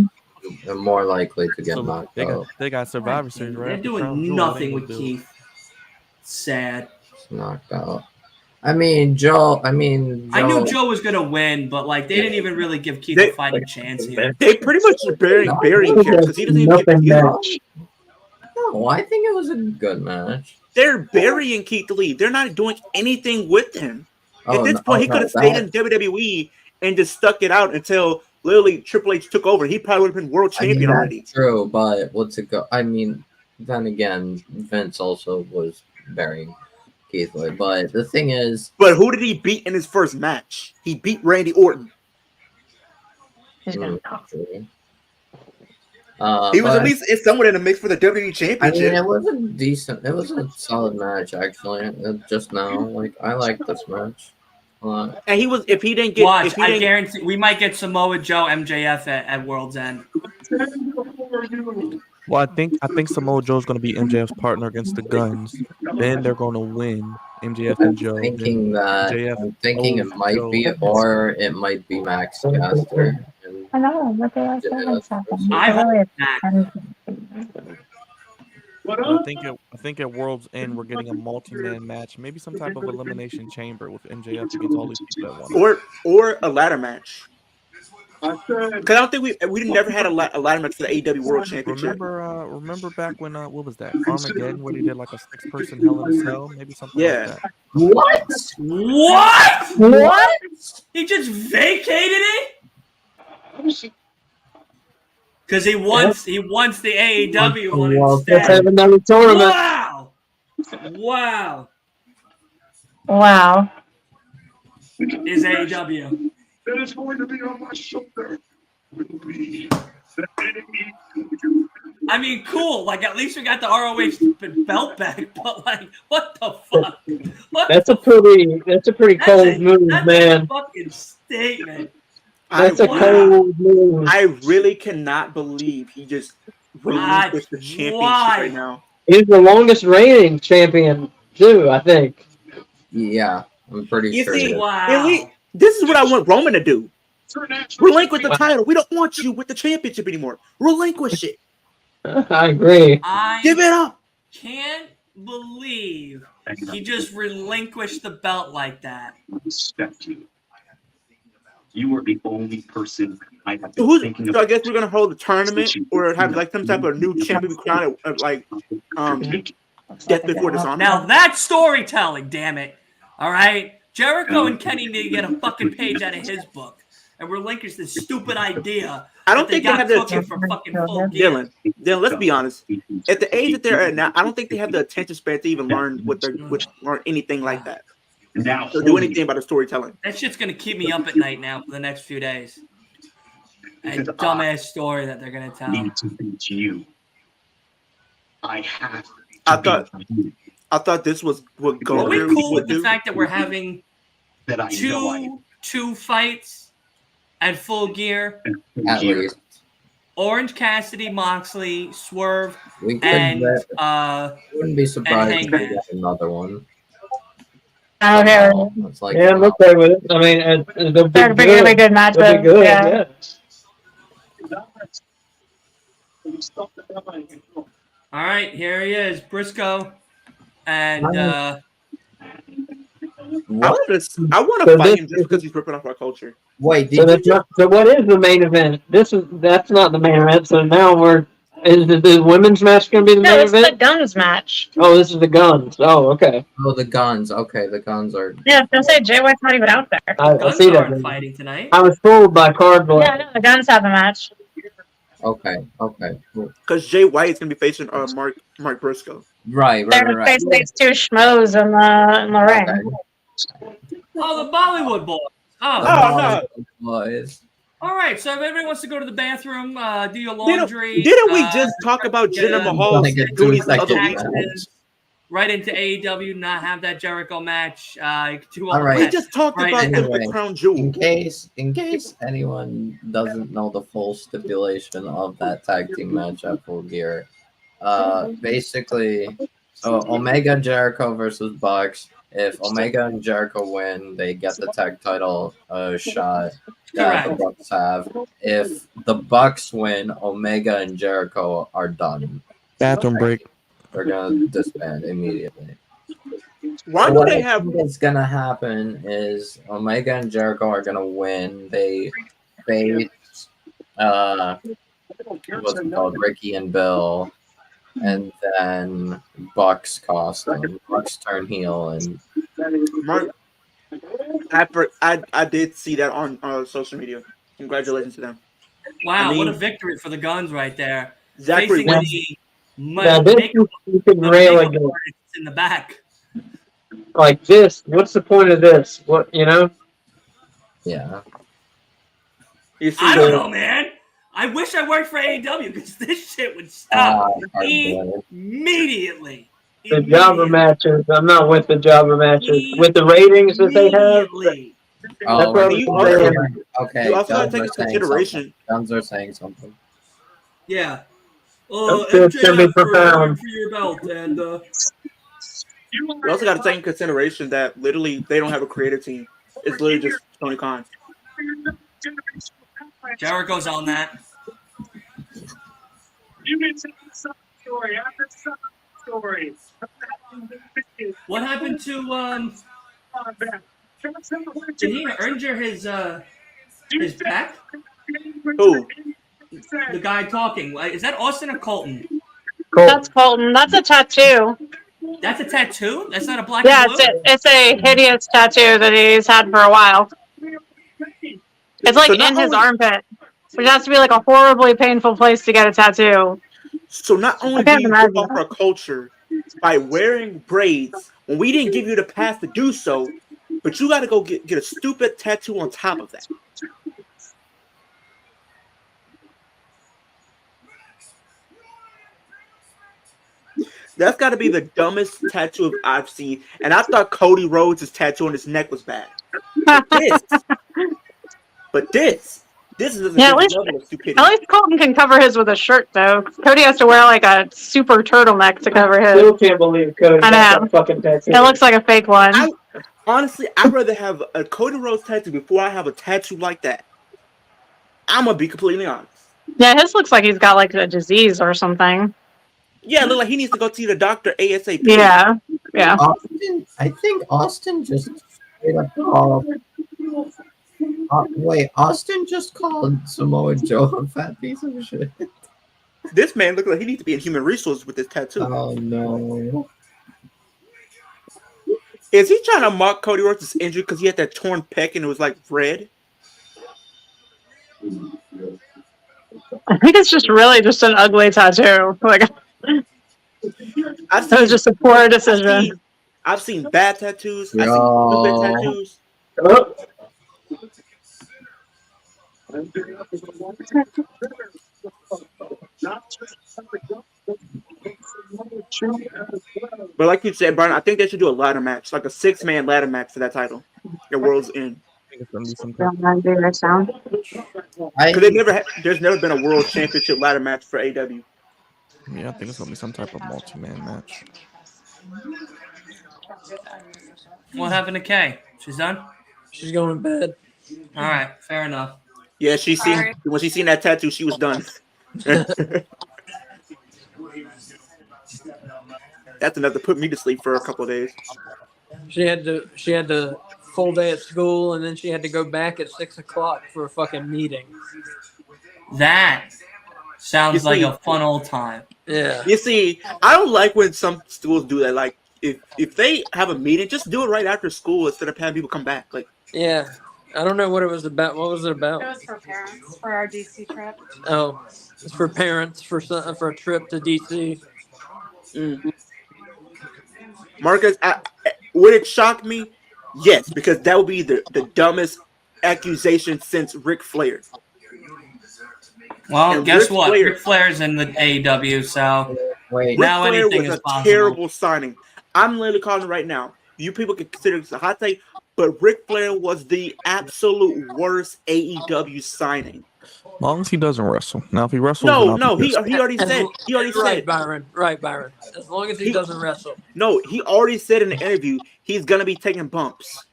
They're more likely to get So knocked they out. got Survivor Series right They're after Crown doing Jewel. nothing They with ain't do it. Keith. Sad. Knocked out. I mean, Joe. I knew Joe was gonna win, but like they didn't even really give Keith a fighting chance here. They pretty much are burying Kerr because he doesn't even get Nothing used. match. No, I think it was a good match. They're burying Keith Lee. They're not doing anything with him. At Oh, this no, point, he no, could have stayed that- in WWE and just stuck it out until literally Triple H took over. He probably would have been world I mean, champion that's already. true, but what's it go? I mean, then again, Vince also was burying Keith Lee. But the thing is, But who did he beat in his first match? He beat Randy Orton. He's gonna true. He was but, at least somewhat in the mix for the WWE I Championship. mean, it was it was a solid match actually. Just now, like I like this match a lot. And he was if he didn't get Watch, if he I didn't guarantee we might get Samoa Joe MJF at World's End. Well, I think Samoa Joe's going to be MJF's partner against the Guns. Then they're going to win MJF and Joe. Thinking that MJF I'm thinking it owes might Joe. be, or it might be Max Caster. And, I know, but they also Yeah, had something. I hope Really not. I think at World's End we're getting a multi-man match, maybe some type of elimination chamber with MJF against all these people at once. or a ladder match. Because I don't think we never had a ladder match for the AEW World Championship. Remember back when what was that Armageddon where they did like a 6-person Hell in a Cell, maybe something Yeah. like that. what? What? What? He just vacated it? Because he wants the AEW one Well, let's have instead. another tournament. Wow! Wow! Wow. Is AEW. That is going to be on my shoulder. Will be the enemy. I mean, cool. Like, at least we got the ROH belt back. But like, what the fuck? What That's the a pretty cold move, that's man. a fucking statement. That's a I, cold move. I really cannot believe he just relinquished the championship Why? right now. He's the longest reigning champion too, I think. Yeah, I'm pretty You sure. see, it is. Wow. This is what I want Roman to do. Relinquish the Well, title. We don't want you with the championship anymore. Relinquish it. I agree. Give it up. Can't believe he just relinquished the belt like that. respect you. You were the only person I have been thinking So I of. guess we're gonna hold a tournament or have like some type of new champion crown at like Death Before Dishonor. Now that's storytelling, damn it. All right? Jericho and Kenny need to get a fucking page out of his book and relinquish this stupid idea. I don't that they think they got have the cooking for fucking full gear. Dylan, let's be honest. At the age that they're at now, I don't think they have the attention span to even learn learn anything like that. Now, Or do anything about the storytelling. That shit's gonna keep me up at night now for the next few days. A dumbass story that they're gonna tell. need to beat you. I have to I thought- beat you. I thought this was what Are we Goldberg cool with would the do. fact that we're having That I know I two fights at Full Gear? At am. least Orange Cassidy, Moxley, Swerve, we could. and Wouldn't be surprised if we Hangman. get another one. Okay. It's like, Yeah, I'm okay with it. I mean, they'll be They're good. really good match, They'll but be good. yeah. all right, here he is, Briscoe, and I what? want to So fight this- him just because he's ripping off our culture. Wait, So did that's you? not. So what is the main event? That's not the main event. So now is the women's match going to be the No, main it's the event? Guns match. Oh, this is the guns. Oh, okay. Oh, the guns. Okay, the guns are. Yeah, I was gonna say Jay White's not even out there. I Guns see that. aren't fighting tonight. I was fooled by Cardboard. Yeah, no, the Guns have a match. Okay. Okay. Cool. Because Jay White is going to be facing Mark Briscoe. Right. They're Right. gonna Right. face these two schmoes in the ring. Okay. Oh, the Bollywood boys. Oh, Oh, no. Boys. all right. So if everyone wants to go to the bathroom, do your Didn't, laundry. didn't we just talk about Jinder yeah. Mahal Like a doing these 2 other second weeks? match. right into AEW, not have that Jericho match. Do All right. We that. just talked Right. about them Anyway, with Crown Jewel. in case anyone doesn't know the full stipulation of that tag team match at Full Gear, basically, so Omega and Jericho versus Bucks. If Omega and Jericho win, they get the tag title shot that the Correct. Bucks have. If the Bucks win, Omega and Jericho are done. Bathroom break. They're gonna disband immediately. Why So do what they I have? think is gonna happen is Omega and Jericho are gonna win. They face what's it called, Ricky and Bill, and then Bucks cost them. Bucks turn heel, and Mark, I did see that on social media. Congratulations to them. Wow, I what a mean, victory for the Guns right there. Zachary Facing Wentz. the Now this makeup you can of rail makeup against. artists in the back. Like this. What's the point of this? What yeah. You see, I don't know, man. I wish I worked for AEW because this shit would stop Hard blooded. immediately. The jobber matches. I'm not with the jobber matches. With the ratings that they have. Immediately. Oh, what you I'm also- saying. okay. you also gotta Guns take are into saying consideration. something. Guns are saying something. Yeah. It's gonna be profound. for your belt, and You also got to take into consideration that literally they don't have a creative team. It's literally just Tony Khan. Jericho's on that. You can tell some story after some story. What happened to Did he injure his back? Who? The guy talking. Is that Austin or Colton? That's Colton. That's a tattoo. That's a tattoo? That's not a black Yeah, and blue? it's a hideous tattoo that he's had for a while. It's like So not in his only- armpit, which has to be like a horribly painful place to get a tattoo. So not only do can't you imagine rip off our culture by wearing braids when we didn't give you the pass to do so, but you got to go get a stupid tattoo on top of that. That's got to be the dumbest tattoo I've seen. And I thought Cody Rhodes' tattoo on his neck was bad. But this is a Yeah, different level of stupidity. At least Colton can cover his with a shirt, though. Cody has to wear like a super turtleneck to cover his. Still can't believe Cody I got know. that fucking tattoo. It looks like a fake one. Honestly, I'd rather have a Cody Rhodes tattoo before I have a tattoo like that. I'm gonna be completely honest. Yeah, his looks like he's got like a disease or something. Yeah, it look like he needs to go see the doctor ASAP. Yeah. I think Austin just straight up called. Wait, Austin just called Samoa Joe a fat piece of shit. This man looks like he needs to be in human resources with this tattoo. Oh no. Is he trying to mock Cody Rhodes' injury because he had that torn pec and it was like red? I think it's just really just an ugly tattoo. Like, it was just a poor decision. I've seen bad tattoos. I've Yo. seen stupid tattoos. Oh, But like you said, Brian, I think they should do a ladder match, like a 6-man ladder match for that title. Your World's End. I think it's gonna be some Because there's never been a World Championship ladder match for AEW. Yeah, I think it's gonna be some type of multi-man match. What happened to Kay? She's done? She's going to bed. All right, fair enough. Yeah, when she seen that tattoo, she was done. That's enough to put me to sleep for a couple of days. She had the full day at school, and then she had to go back at 6 o'clock for a fucking meeting. That sounds You like see- a fun old time. Yeah. You see, I don't like when some schools do that. Like, if they have a meeting, just do it right after school instead of having people come back. Like, Yeah. I don't know what it was about. What was it about? It was for parents for our DC trip. Oh, it's for parents for a trip to DC. Marcus, would it shock me? Yes, because that would be the dumbest accusation since Ric Flair. Well, And guess Ric what? Flair- Ric Flair's in the AEW, so Wait, now Ric Flair anything was is a possible. terrible signing. I'm literally calling it right now. You people can consider this a hot take, but Ric Flair was the absolute worst AEW signing. As long as he doesn't wrestle. Now, if he wrestles, then I'll No, be he pissed. already As said. l- He already right, said. Byron. Right, Byron. As long as he doesn't wrestle. No, he already said in the interview he's gonna be taking bumps.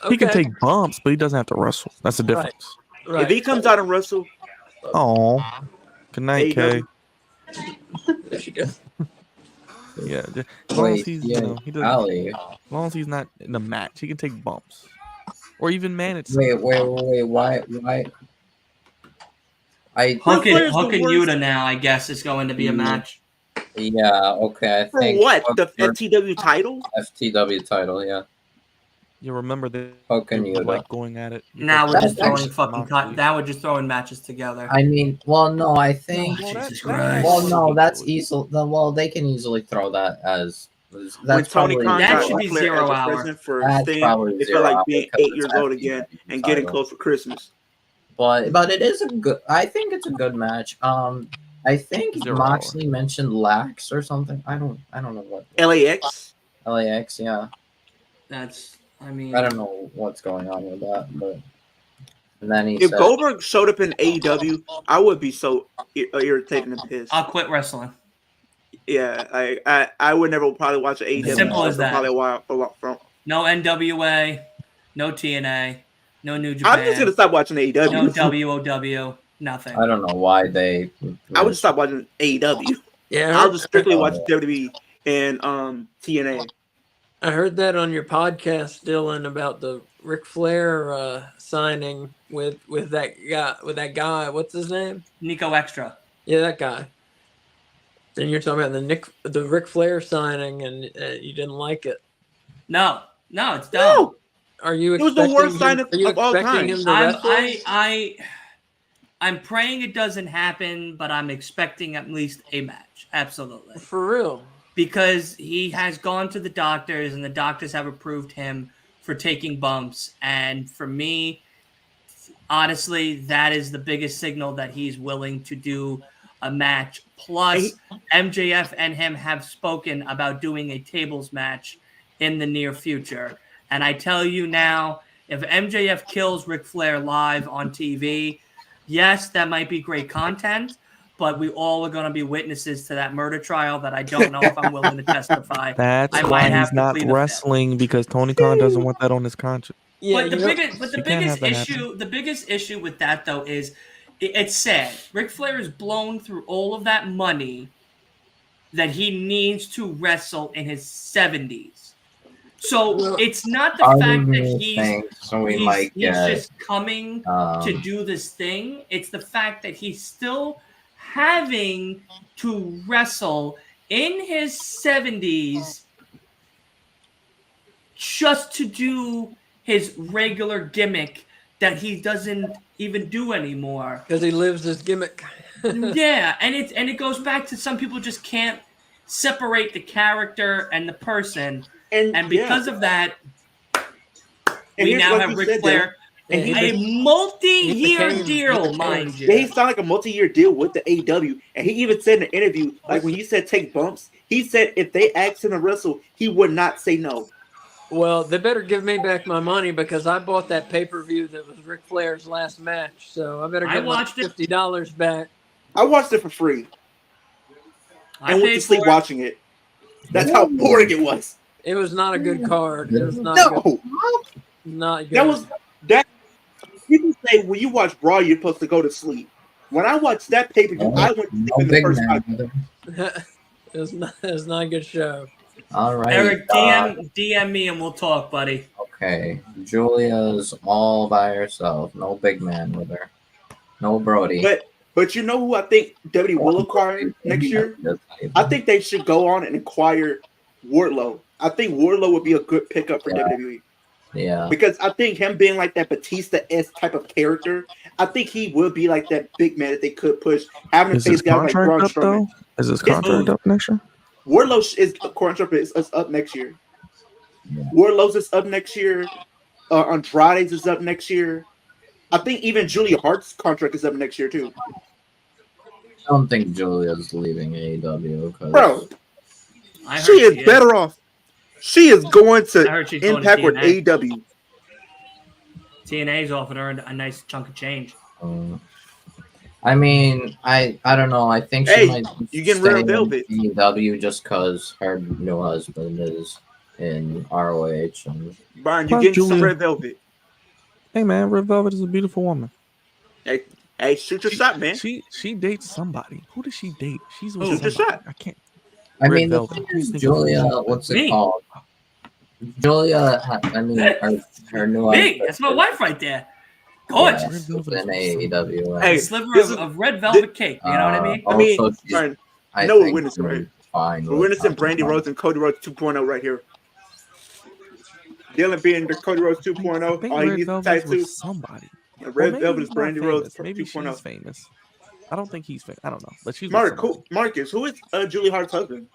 He can Okay. take bumps, but he doesn't have to wrestle. That's the difference. Right. If he comes out and wrestle, Oh, good night, Kay. AEW. There she goes. Yeah, as long as Wait, he's yeah, he doesn't. Ali. As long as he's not in a match, he can take bumps, or even manage. Wait. Why? Hook Flair's the and worst. Yuta now, I guess, is going to be a match. Yeah. Okay. I For think what? The for FTW title? FTW title. Yeah. You remember that Hook and they Yuta. like going at it. Now we're That's just throwing actually- fucking now we're just throwing matches together. I mean, well, no, I think. Oh, Jesus that- Christ. Well, no, that's easy. Well, they can easily throw that as. When That's Tony probably Khan That got should be Flair 0 as a hour. president for That's staying, probably it 0 felt like hour being because 8 years it's old FTW again and getting title. close for Christmas. But it is a good. I think it's a good match. I think 0 Moxley mentioned Lax or something. I don't know what. LAX. LAX, yeah. That's I mean I don't know what's going on with that, but and then he If said, Goldberg showed up in AEW, I would be so irritated and pissed. I'll quit wrestling. Yeah, I would never probably watch an AEW Simple show as for that. probably a while from. No NWA, no TNA, no New Japan. I'm just gonna stop watching AEW. No WOW, nothing. I don't know why they. I would just stop watching AEW. Yeah, I'll just strictly watch WWE and TNA. I heard that on your podcast, Dylan, about the Ric Flair signing with that guy. What's his name? Nico Extra. Yeah, that guy. And you're talking about the Ric Flair signing, and you didn't like it. No, it's dumb. No, Are you? it was the expecting worst him- signing Are you of all expecting time. him to wrestle? I'm praying it doesn't happen, but I'm expecting at least a match. Absolutely. For real. Because he has gone to the doctors, and the doctors have approved him for taking bumps. And for me, honestly, that is the biggest signal that he's willing to do a match. Plus, MJF and him have spoken about doing a tables match in the near future. And I tell you now, if MJF kills Ric Flair live on TV, yes, that might be great content, but we all are going to be witnesses to that murder trial that I don't know if I'm willing to testify. That's I might why have he's to not plead the fifth. wrestling, because Tony Khan doesn't want that on his conscience. Yeah, But the You can't have that happen. the biggest issue with that though is it's sad. Ric Flair has blown through all of that money that he needs to wrestle in his 70s. So it's not the Part fact of that me he's thinks we might he's get, just coming to do this thing. It's the fact that he's still having to wrestle in his 70s just to do his regular gimmick that he doesn't even do anymore. Because he lives his gimmick. Yeah, and it goes back to some people just can't separate the character and the person, and because of that, And we here's now what have he Ric said Flair, there. And a multi-year deal, he mind you. Yeah, he signed like a multi-year deal with the AEW, and he even said in an interview, like when you said take bumps, he said if they asked him to wrestle, he would not say no. Well, they better give me back my money because I bought that pay-per-view that was Ric Flair's last match. So I better I get my watched it. $50 back. I watched it for free I and went paid to sleep for it. watching it. That's how boring it was. It was not a good card. It was not No, good. Not good. that was that. People say when you watch Raw, you're supposed to go to sleep. When I watched that pay-per-view, I went to sleep no in the big first man. 5 minutes. it was not a good show. All right. Eric, DM me and we'll talk, buddy. Okay, Julia's all by herself. No big man with her. No Brody. But you know who I think WWE will acquire next year? I think they should go on and acquire Wardlow. I think Wardlow would be a good pickup for WWE. Yeah. Because I think him being like that Batista-esque type of character, I think he will be like that big man that they could push. Having to Is face his guys like Braun contract up, though? Strowman. Is his contract up next year? Wardlow's contract is up next year. Yeah. Wardlow's is up next year. Andrade's is up next year. I think even Julia Hart's contract is up next year too. I don't think Julia's leaving AEW. Bro, I heard She is better off. She is going I to heard she's going to Impact with TNA. AEW. TNA's offered her a nice chunk of change. I mean, I don't know. I think she Hey, might you getting stay rid of in Velvet. AEW just because her new husband is in ROH. And Brian, you Plus, getting some Julia- Red Velvet. Hey man, Red Velvet is a beautiful woman. Hey, shoot your shot, man. She dates somebody. Who does she date? She's with Shoot your somebody. shot. I can't. I Red mean, the Velvet. thing Who's is, thinking of Julia, Red what's it Me. called? Julia, I mean, her new Me, husband. that's my wife right there. Gorgeous. Red Yes, Velvet in is AEW. Hey, A sliver this of red velvet cake. You know what I mean? I mean, Also, she's, Brian, I no, we're think witnessing, right? fine. We're with witnessing Tony Brandy Khan. Rhodes and Cody Rhodes 2.0 right here. Dylan being the Cody Rhodes 2.0. I think All he Red needs to Velvet's type with 2. somebody. And Or Red maybe Velvet he's is not Brandy famous. Rhodes Maybe 2.0. she's famous. I don't think he's famous. I don't know, but she's with somebody. Marcus, who is Julie Hart's husband?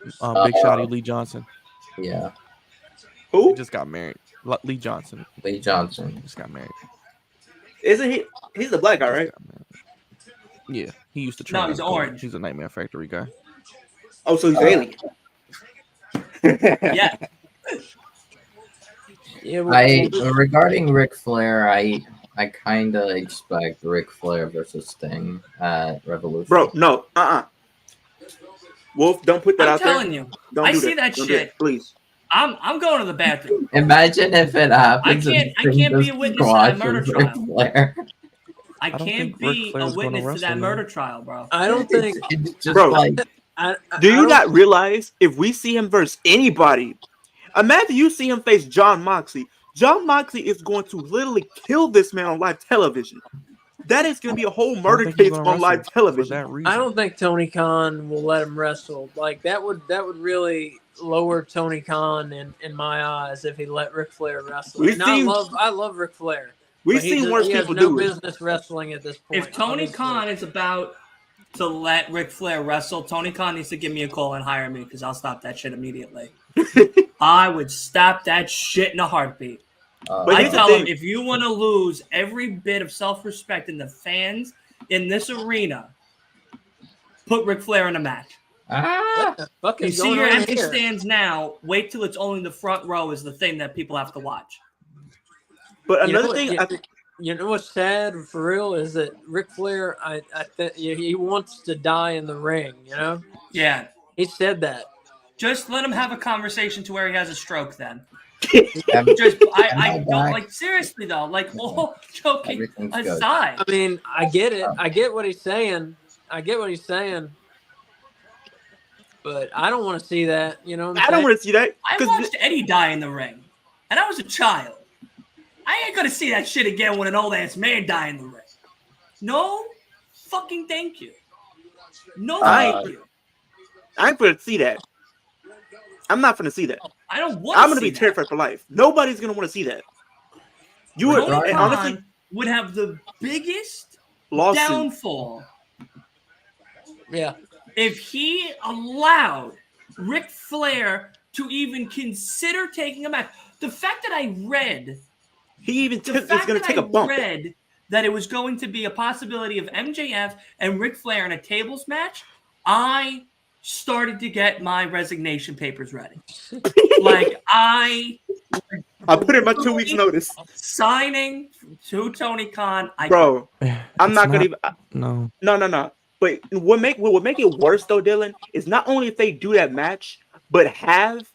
Big Shotty Lee Johnson. Yeah, He Who? just got married. Lee Johnson Lee Johnson. just got married. Isn't he? He's the black guy, Just right? got married. Yeah, he used to No, train. he's with Cody. orange. He's a Nightmare Factory guy. Oh, so he's alien. Yeah. Yeah, well, Regarding Ric Flair, I kind of expect Ric Flair versus Sting at Revolution. Bro, no. Wolf, don't put that I'm out there. telling you. Don't I do see that Don't do shit. please. I'm going to the bathroom. Imagine if it happens. I can't be a witness to that murder trial. Flair. I don't can't think Ric be a Flair's gonna witness to wrestle, that man. murder trial, bro. I don't think. It's just Bro. like Do you don't- not realize if we see him versus anybody, imagine you see him face John Moxley. John Moxley is going to literally kill this man on live television. That is going to be a whole I don't murder think he's case gonna on live wrestle television. for that reason. I don't think Tony Khan will let him wrestle. Like that would really lower Tony Khan in my eyes if he let Ric Flair wrestle. We've And seen- I love Ric Flair. We've but seen worse he has people no do it. business wrestling at this point. If Tony obviously. Khan is about to let Ric Flair wrestle, Tony Khan needs to give me a call and hire me because I'll stop that shit immediately. I would stop that shit in a heartbeat. But I here's the tell him, thing. if you want to lose every bit of self-respect in the fans in this arena, put Ric Flair in a match. What the fuck You is see going your on empty here? stands now. Wait till it's only the front row is the thing that people have to watch. But You know another what- thing, You know what's sad for real is that Ric Flair, he wants to die in the ring. You know, Yeah, he said that. just let him have a conversation to where he has a stroke. Then Am- just I Am I don't back? like seriously though. Like all joking Everything's good. aside, I mean, I get it. I get what he's saying. But I don't want to see that. You know what I'm I don't saying? want to see that. I 'cause watched Eddie die in the ring, and I was a child. I ain't gonna see that shit again when an old ass man die in the ring. No, fucking thank you. No, thank you. I ain't going to see that. I'm not going to see that. I don't want. I'm going to be terrified for life. Nobody's going to want to see that. You would, Tony and Khan honestly, would have the biggest lawsuit. downfall Yeah. if he allowed Ric Flair to even consider taking a match. The fact that I read, He even the is fact going that to take a I bump. read that it was going to be a possibility of MJF and Ric Flair in a tables match, I started to get my resignation papers ready. Like I put in my 2 weeks notice. signing to Tony Khan. Bro, I'm It's not going to No. No. But what would make it worse though, Dylan, is not only if they do that match, but have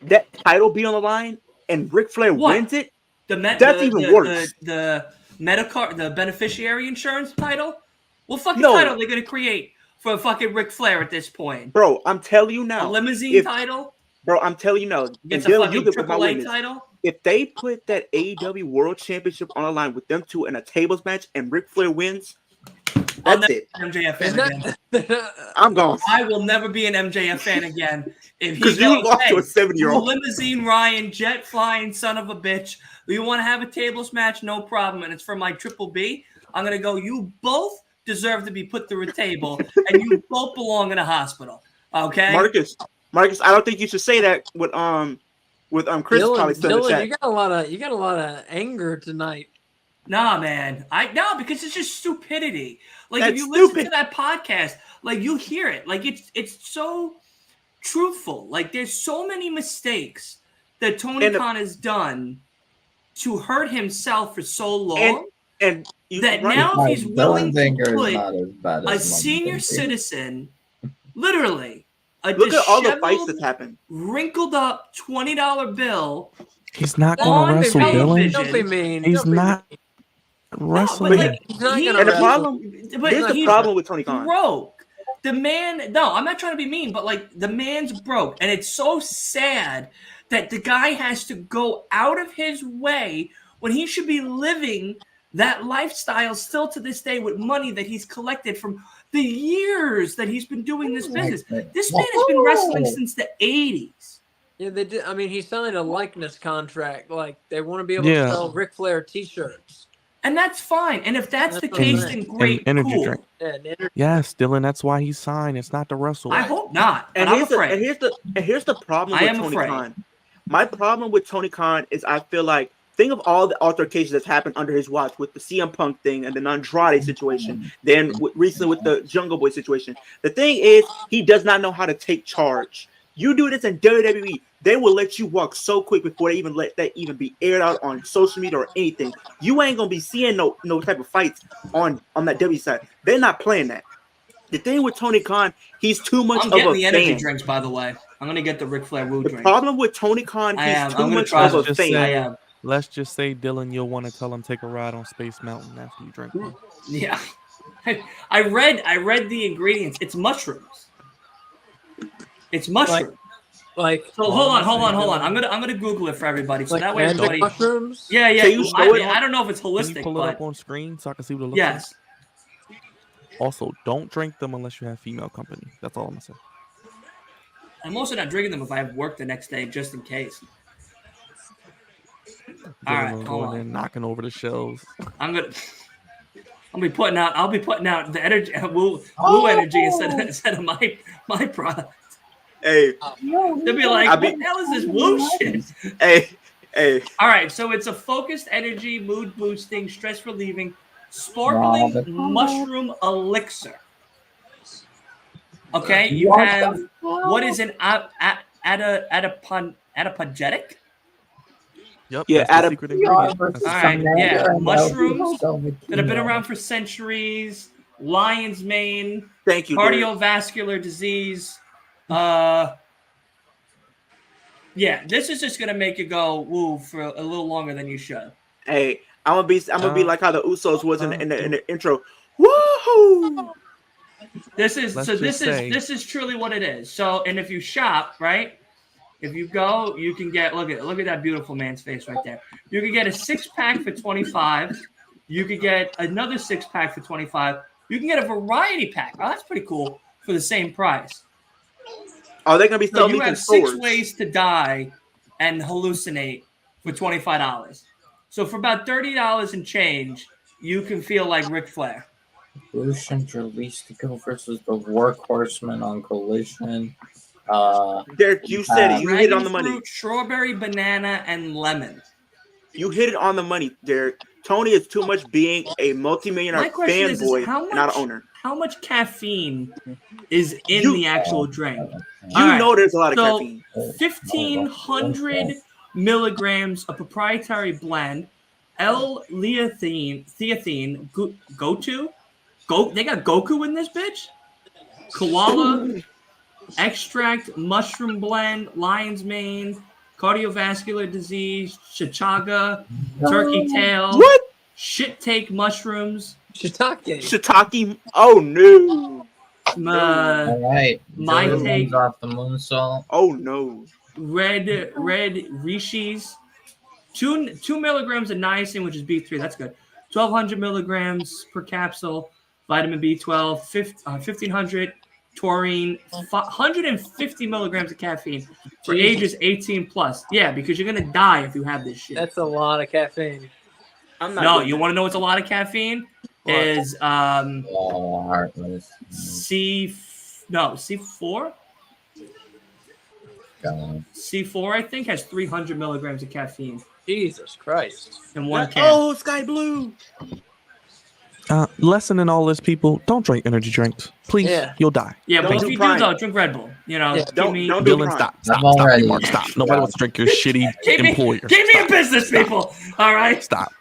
that title be on the line and Ric Flair What? wins it. That's even worse. The Medicare, the beneficiary insurance title. What fucking No. title are they going to create for fucking Ric Flair at this point? Bro, I'm telling you A now. limousine if- title Bro, I'm telling you now. And against a Dylan, you fucking could put my AAA witness. title. If they put that AEW World Championship on the line with them two in a tables match and Ric Flair wins, I'll that's never it. be an MJF Is fan again. that, I'm gone. I will never be an MJF fan again. If he Because you goes, lost hey, to a 70-year-old. limousine Ryan, jet flying son of a bitch. You want to have a tables match? No problem. And it's for my Triple B. I'm going to go, you both deserve to be put through a table, and you both belong in a hospital. Okay? Marcus, I don't think you should say that with Chris probably still in the Dylan, chat. you got a lot of anger tonight. Nah, man. Because it's just stupidity. Like if That's you listen stupid. to that podcast, like you hear it. Like it's so truthful. Like, there's so many mistakes that Tony Khan has done to hurt himself for so long, and now if he's willing to put not as bad a as senior citizen, literally, a look at all the fights disheveled, that's happened. wrinkled up $20 bill. He's not on going to wrestle, television. Dylan. Don't be mean. He's Don't be not mean. wrestling. No, but like, He's not he- gonna And the wrestle. problem, but here's the he's problem with Tony Khan. broke. The man, no, I'm not trying to be mean, but like the man's broke, and it's so sad that the guy has to go out of his way when he should be living that lifestyle still to this day with money that he's collected from the years that he's been doing this business. This man has been wrestling since the 80s. Yeah, they did. I mean, he signed a likeness contract. Like, they want to be able to Yeah. sell Ric Flair T-shirts. And that's fine. And if that's the That's what I'm case, saying. then great, And energy cool. drink. Yeah, and energy- Yes, Dylan. That's why he signed. It's not to wrestle. I hope not. And But I'm here's the, afraid. and here's the problem I with am Tony afraid. Khan. My problem with Tony Khan is I feel like think of all the altercations that's happened under his watch with the CM Punk thing and the Andrade situation, then recently with the Jungle Boy situation. The thing is, he does not know how to take charge. You do this in WWE, they will let you walk so quick before they even let that even be aired out on social media or anything. You ain't gonna be seeing no type of fights on that W side. They're not playing that. The thing with Tony Khan, he's too much I'm of getting a the energy fan. drinks, by the way. I'm gonna get the Ric Flair Woo The drink. problem with Tony Khan, I he's am. too I'm gonna much try of this. a fan. I am. Let's just say, Dylan, you'll want to tell him take a ride on Space Mountain after you drink one. Yeah. I read the ingredients. It's mushrooms. It's mushrooms. Like, So hold on. I'm gonna Google it for everybody. So like that way magic everybody. mushrooms? Yeah. Can you show it? I don't know if it's Can you holistic, pull it up but on screen so I can see what it looks yes. like? Also, don't drink them unless you have female company. That's all I'm gonna say. I'm also not drinking them if I have work the next day, just in case. All Dylan right, will hold go in there on. knocking over the shelves. I'll be putting out the energy, woo energy instead of my product. Hey, They'll be like, what the hell is this woo shit? hey. All right, so it's a focused energy, mood boosting, stress relieving, sparkling mushroom elixir. Okay, you have what is an adapogenic? Yep. Yeah, that's the secret ingredient. That's the All secret right, yeah, ingredient. mushrooms that have been around for centuries, lion's mane, Thank you, Derek. cardiovascular disease. Yeah, this is just gonna make you go woo for a little longer than you should. Hey, I'm gonna be like how the Usos was in the intro. Woohoo! This is Let's so. just say- This is truly what it is. So, and if you shop, right? If you go, you can get look at that beautiful man's face right there. You can get a 6-pack for $25. You could get another 6-pack for $25. You can get a variety pack. Oh, that's pretty cool for the same price. Are they gonna be So selling you these in have 6 stores? ways to die and hallucinate for $25. So for about $30 and change, you can feel like Ric Flair. Evolution released to go versus the Workhorsemen on Collision. Derek, you said it. You hit it on the Dragon money. fruit, strawberry, banana, and lemon. You hit it on the money, Derek. Tony is too much being a multimillionaire My question is fanboy, how and not much an owner. how much caffeine is in the actual drink? You All right, know there's a lot of so caffeine. 1,500 milligrams of proprietary blend, L-theanine, they got Goku in this bitch? Koala, extract, mushroom blend, lion's mane, cardiovascular disease, chichaga, turkey tail, What? shit take mushrooms, Shiitake. Oh no. All right. my Joey take, wins off the moonsault. Oh no. red rishis, 2 milligrams of niacin, which is B3. That's good. 1,200 milligrams per capsule. Vitamin B12, 1,500 taurine, 150 milligrams of caffeine for ages 18 plus. Yeah, because you're gonna die if you have this shit. That's a lot of caffeine. I'm not. No, doing you that. want to know what's a lot of caffeine? What? Is Heartless. C4? God. C4, I think, has 300 milligrams of caffeine Jesus Christ. in one can. Oh, Sky Blue. Lesson in all this, people, don't drink energy drinks. Please, Yeah. you'll die. Yeah, but Don't if do you Prime. do though, drink Red Bull. You know, Yeah. keep me, Don't do Dylan, Prime. stop, I've stop, already- Mark, stop. Nobody wants to drink your shitty keep me, employer. keep me in Stop. business, Stop. people. All right. Stop.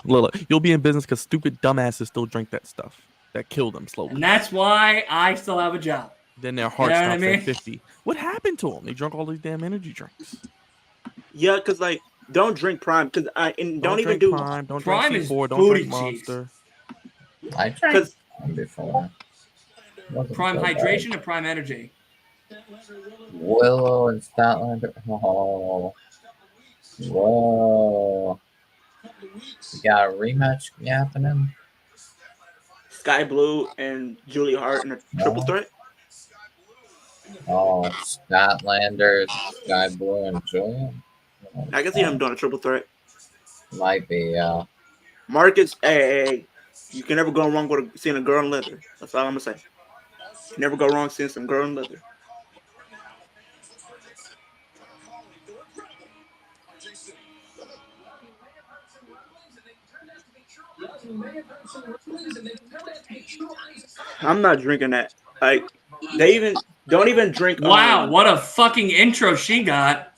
Lola, you'll be in business because stupid dumbasses still drink that stuff that kill them slowly. And that's why I still have a job. Then their heart know what I stops mean? at 50. What happened to them? They drunk all these damn energy drinks. Yeah, because like don't drink Prime because don't even drink do Prime. Don't Prime drink is C4. Don't booty drink Monster. I tried because Prime before. Wasn't Prime so bad. hydration or Prime energy. Willow and Statlander. Oh. Whoa. We got a rematch happening. Sky Blue and Julia Hart in a triple threat. Oh, Statlander, Sky Blue, and Julian. I can see them doing a triple threat. Might be, yeah. Marcus, hey, you can never go wrong with seeing a girl in leather. That's all I'm gonna say. You never go wrong seeing some girl in leather. I'm not drinking that. Like they don't even drink. Wow, what a fucking intro she got.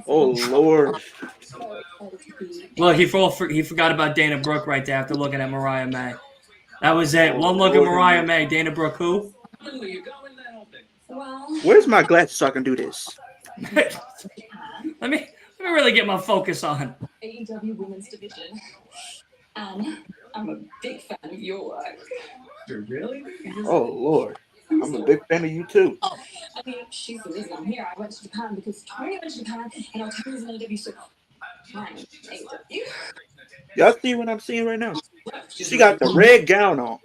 Oh Lord. Look, he forgot about Dana Brooke right there after looking at Mariah May. That was it. Oh, One look at Lord. Mariah May. Dana Brooke who? Where's my glasses so I can do this? let me really get my focus on. AEW Women's Division. And I'm a big fan of your work. Really? Oh Lord. I'm a big fan of you too. I mean, she's the reason I'm here. I went to Japan because Tony went to Japan and Tony's an AEW, so fine, AEW. Y'all see what I'm seeing right now? She got the red gown on.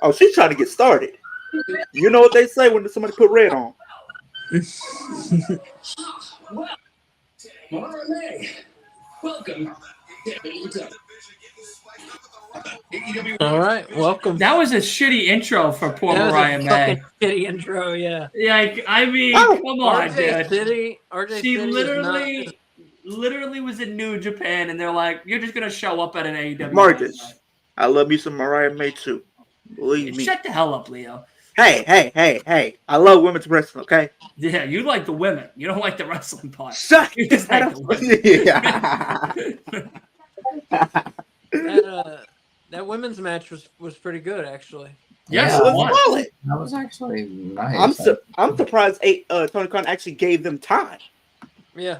Oh, she's trying to get started. You know what they say when somebody put red on? Mara May, welcome to AEW. All right, welcome. That was a shitty intro for poor That was Mariah a May. fucking shitty intro, yeah. Yeah, I mean, Oh, come on, RJ dude. City, RJ She City literally was in New Japan, and they're like, "You're just gonna show up at an AEW." Marcus, I love you some Mariah May too. Believe me. Shut the hell up, Leo. Hey. I love women's wrestling, okay? Yeah, you like the women. You don't like the wrestling part. Shut You just like the Yeah. that women's match was pretty good, actually. Yes, Yeah, It it was was. solid. That was actually nice. I'm surprised Tony Khan actually gave them time Yeah.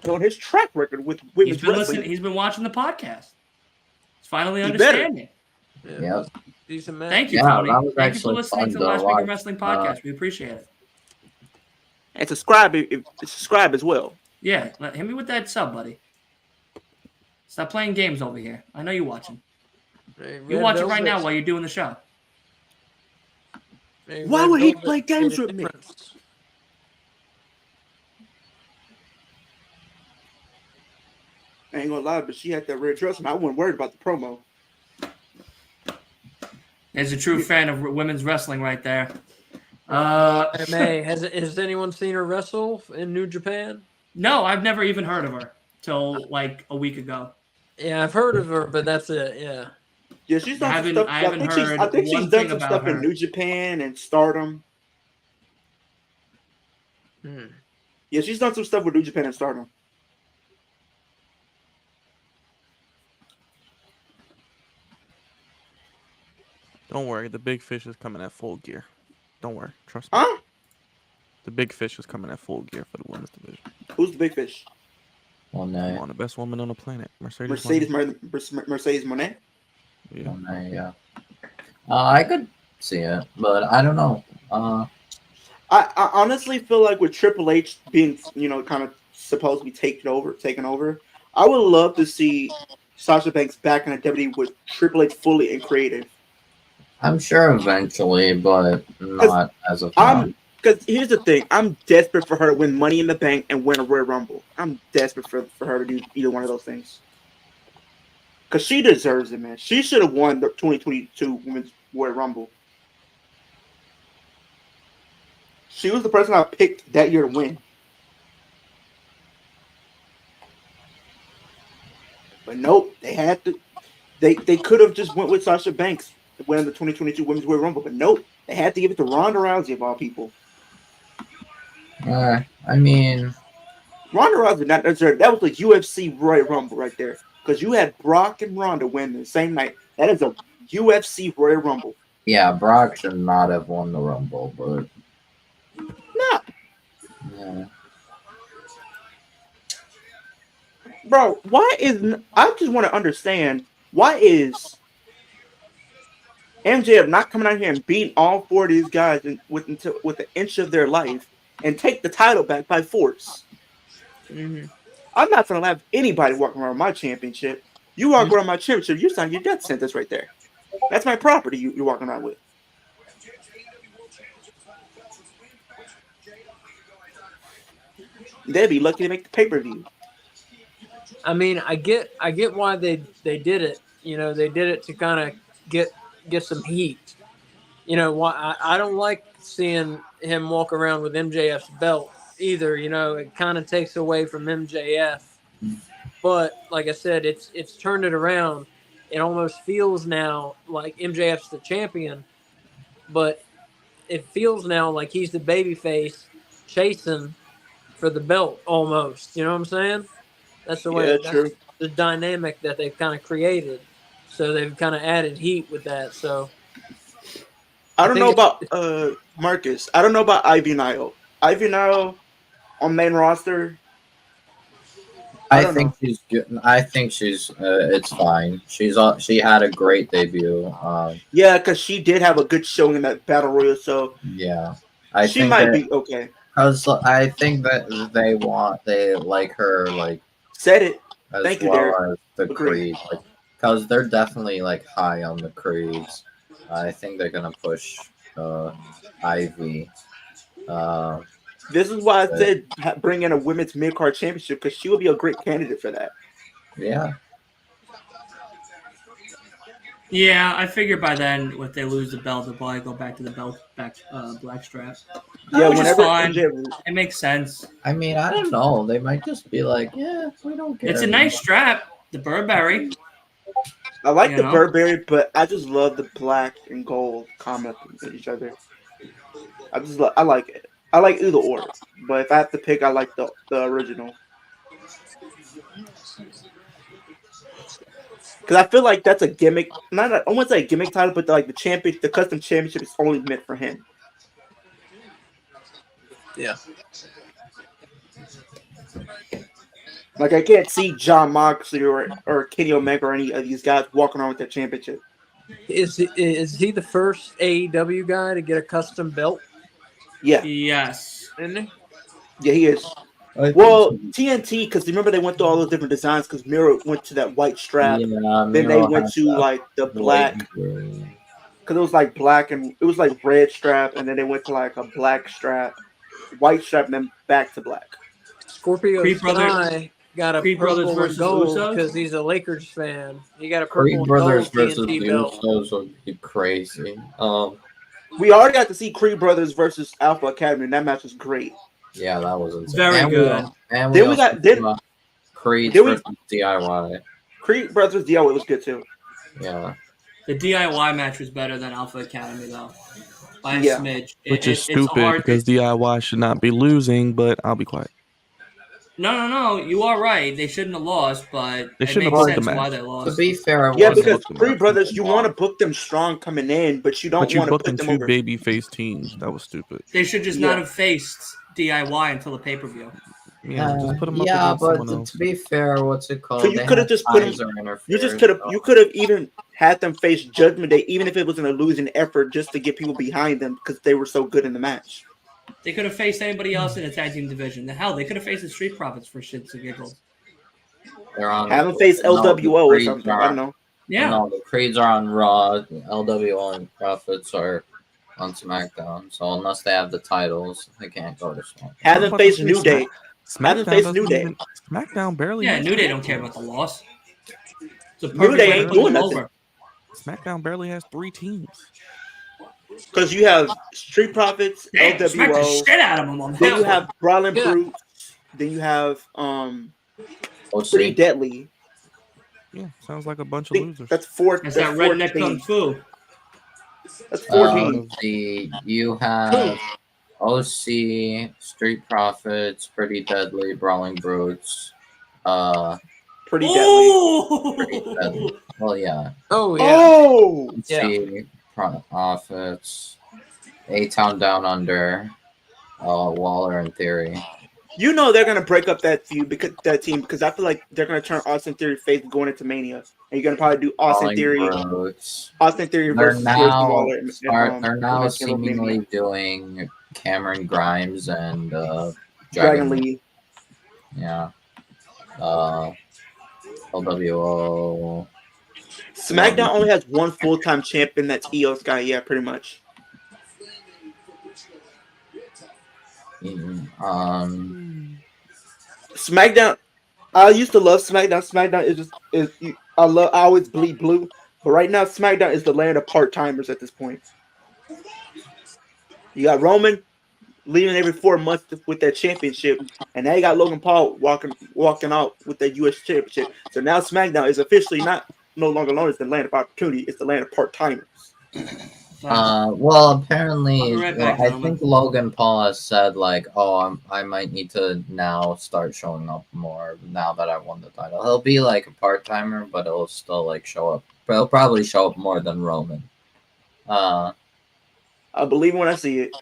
on his track record with He's women's been wrestling. listening. He's been watching the podcast. He's finally He better. understanding. Yeah. Decent match. Thank you, Yeah, Tony. that was Thank you for actually listening fun to the to Last Week watch. in Wrestling podcast. We appreciate it. And subscribe subscribe as well. Yeah, hit me with that sub, buddy. Stop playing games over here. I know you're watching. Hey, You Red watch it right Velvet- now while you're doing the show. hey, Why Red would he Velvet play games made a with me? difference. I ain't gonna lie, but she had that red dress, and I wasn't worried about the promo. There's a true fan of women's wrestling right there. May has anyone seen her wrestle in New Japan? No, I've never even heard of her till like a week ago. Yeah, I've heard of her, but that's it. Yeah. Yeah, she's done some I stuff. haven't heard I think one she's done thing some about stuff her. in New Japan and Stardom. Yeah, she's done some stuff with New Japan and Stardom. Don't worry, the big fish is coming at full gear. Don't worry, trust me. Huh? The big fish is coming at full gear for the women's division. Who's the big fish? One Come night. on, the best woman on the planet, Mercedes Mercedes Monet. Yeah. One night, yeah. I could see it, but I don't know. I honestly feel like with Triple H being, kind of supposed to be taken over, I would love to see Sasha Banks back in a WWE with Triple H fully in creative. I'm sure eventually, but not as of now. Because here's the thing, I'm desperate for her to win Money in the Bank and win a Royal Rumble. I'm desperate for her to do either one of those things. Because she deserves it, man. She should have won the 2022 Women's Royal Rumble. She was the person I picked that year to win. But nope, they had to. They could have just went with Sasha Banks to win the 2022 Women's Royal Rumble, but nope, they had to give it to Ronda Rousey of all people. I mean, Ronda Rousey not necessarily. That was the UFC Royal Rumble right there because you had Brock and Ronda win the same night. That is a UFC Royal Rumble. yeah, Brock should not have won the Rumble, but No, yeah. bro, why is I just want to understand why is MJF not coming out here and beating all four of these guys with an inch of their life and take the title back by force? Mm-hmm. I'm not gonna have anybody walking around my championship. You walk around my championship, you're signing your death sentence right there. That's my property you're walking around with. They'd be lucky to make the pay-per-view. I mean, I get why they did it. You know, they did it to kind of get some heat. You know, why I don't like seeing him walk around with MJF's belt either. You know, it kind of takes away from MJF. But like I said, it's turned it around. It almost feels now like MJF's the champion, but it feels now like he's the babyface chasing for the belt almost. You know what I'm saying? That's the way. Yeah, That's true. the dynamic that they've kind of created. So they've kind of added heat with that. So I don't know about Marcus. I don't know about Ivy Nile. Ivy Nile on main roster. I think she's good. I think she's. It's fine. She had a great debut. Yeah, because she did have a good showing in that battle royal. So yeah, she might be okay. Because I think that they like her like said it. As Thank you, well Derek. as the Agreed. Creed, because they're definitely like high on the Creeds. I think they're gonna push Ivy. This is why I said bring in a women's mid-card championship because she would be a great candidate for that. Yeah. Yeah, I figure by then, if they lose the belt, they'll probably go back to the black strap. Yeah, which is whenever fine. MJ It makes sense. I mean, I don't know. They might just be like, yeah, we don't care. It's a nice strap, the Burberry. I like the Burberry, but I just love the black and gold commenting to each other. I like it. I like either or, but if I have to pick, I like the original. Because I feel like that's a gimmick. I won't say a gimmick title, but the custom championship is only meant for him. Yeah. Like I can't see John Moxley or Kenny Omega or any of these guys walking around with that championship. Is he the first AEW guy to get a custom belt? Yeah. Yes. Isn't he? Yeah, he is. Well, TNT, because remember they went through all those different designs because Miro went to that white strap. Yeah, then they went to like the black. Because it was like black and it was like red strap, and then they went to like a black strap, white strap, and then back to black. Scorpio Creed Sky got a Creed Brothers purple and versus gold Usos? because he's a Lakers fan. He got a purple Creed and Brothers gold versus the TNT belt. Usos would be crazy. We already got to see Creed Brothers versus Alpha Academy, and that match was great. Yeah, that was insane. Very good. And Then we got Creed versus DIY. Creed Brothers DIY was good too. Yeah. The DIY match was better than Alpha Academy, though. By a Yeah. smidge. Which is it's stupid hard because DIY should not be losing, but I'll be quiet. No. You are right. They shouldn't have lost, but They it shouldn't makes have booked sense the why match. they To lost. be fair, it Yeah, wasn't because booked Creed Brothers, you want to book them strong coming in, but you don't But you want to booked put them them two over. baby face teams. That was stupid. They should just not have faced DIY until the pay-per-view. Yeah, just put them up yeah, against but someone else. to be fair, what's it called? So you They could have had just put them. Kaiser You just interfere, You could have even had them face Judgment Day, even if it was in a losing effort, just to get people behind them because they were so good in the match. They could have faced anybody else in the tag team division. The hell, they could have faced the Street Profits for shits and giggles. They're on. Have them face no, the LWO or Creeds something. are- I don't know. Yeah. No, the Creeds are on Raw. LWO and Profits are on SmackDown. So unless they have the titles, they can't go to SmackDown. Have them face New Day. Have them face New Day. SmackDown barely. Yeah, has New Day tag don't care teams. about the loss. It's a New perfect Day way to ain't put doing them nothing. over. SmackDown barely has 3 teams. Because you have Street Profits, Damn, smack the LWO. shit out of them on Then that you one. have Brawling Yeah. Brutes. Then you have OC. Pretty Deadly. Yeah, sounds like a bunch I of think losers. that's four. That's That's that redneck 14. kung fu. That's 14. You have OC, Street Profits, Pretty Deadly, Brawling Brutes, Pretty deadly. Pretty Deadly. Well, yeah. Oh yeah. Oh, OC, Profits, A-Town Down Under, Waller and Theory. you know they're gonna break up that feud because that team because I feel like they're gonna turn Austin Theory face going into Mania, and you're gonna probably do Austin Theory Brutes. versus Grayson Waller. They're now seemingly doing Cameron Grimes and Dragon Lee. Yeah. LWO. SmackDown only has one full-time champion. That's Eos guy. Yeah, pretty much. SmackDown. I used to love SmackDown. SmackDown I always bleed blue, but right now SmackDown is the land of part timers at this point. You got Roman leaving every 4 months with that championship, and now you got Logan Paul walking out with that U.S. championship. So now SmackDown is officially no longer known as the land of opportunity; it's the land of part timers. Well, apparently, right back, I think Logan Paul has said like, "Oh, I might need to now start showing up more now that I won the title." He'll be like a part timer, but he'll still like show up. But he'll probably show up more than Roman. I believe when I see it.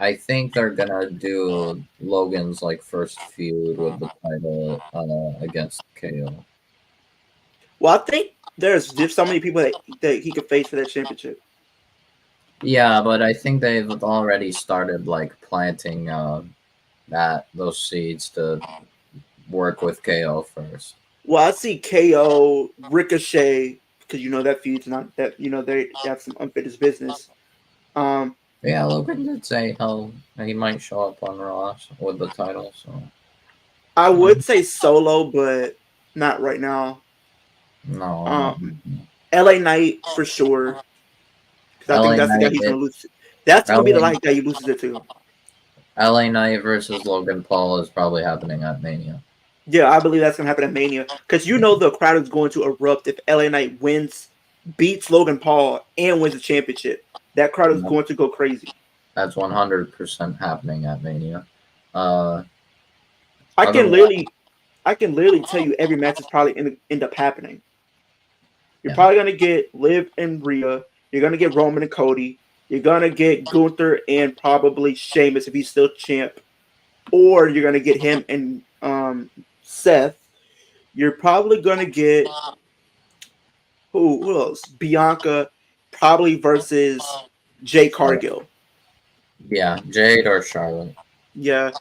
I think they're gonna do Logan's like first feud with the title against KO. Well, I think there's so many people that he could face for that championship. Yeah, but I think they've already started like planting those seeds to work with KO first. Well, I see KO, Ricochet, because that feud's not that they have some unfinished business. Yeah, Logan did say how he might show up on Raw with the title. So I would say Solo, but not right now. No. LA Knight for sure. Because I think that's the guy he's going to lose. That's going to be the guy he loses it to. LA Knight versus Logan Paul is probably happening at Mania. Yeah, I believe that's going to happen at Mania. Because the crowd is going to erupt if LA Knight beats Logan Paul, and wins the championship. That crowd is going to go crazy. That's 100% happening at Mania. I can literally tell you every match is probably end up happening. You're probably going to get Liv and Rhea. You're going to get Roman and Cody. You're going to get Gunther and probably Sheamus if he's still champ. Or you're going to get him and Seth. You're probably going to get who else? Bianca probably versus Jade Cargill. Yeah, Jade or Charlotte. Yeah.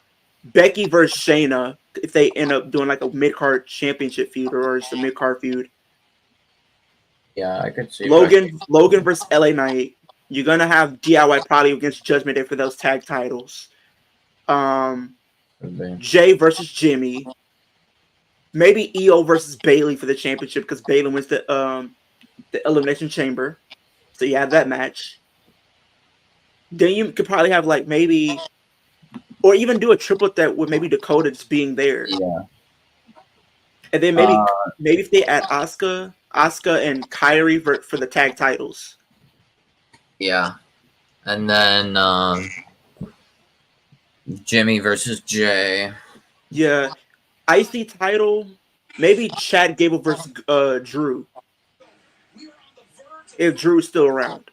Becky versus Shayna if they end up doing like a mid-card championship feud or just a mid-card feud. Yeah, I could see Logan versus LA Knight. You're gonna have DIY probably against Judgment Day for those tag titles. Jay versus Jimmy. Maybe EO versus Bailey for the championship because Bailey wins the Elimination Chamber. So you have that match. Then you could probably have like maybe, or even do a triple threat with maybe Dakota just being there. Yeah. And then maybe if they add Asuka and Kyrie for the tag titles. Yeah. And then Jimmy versus Jay. Yeah. IC title, maybe Chad Gable versus Drew. If Drew's still around.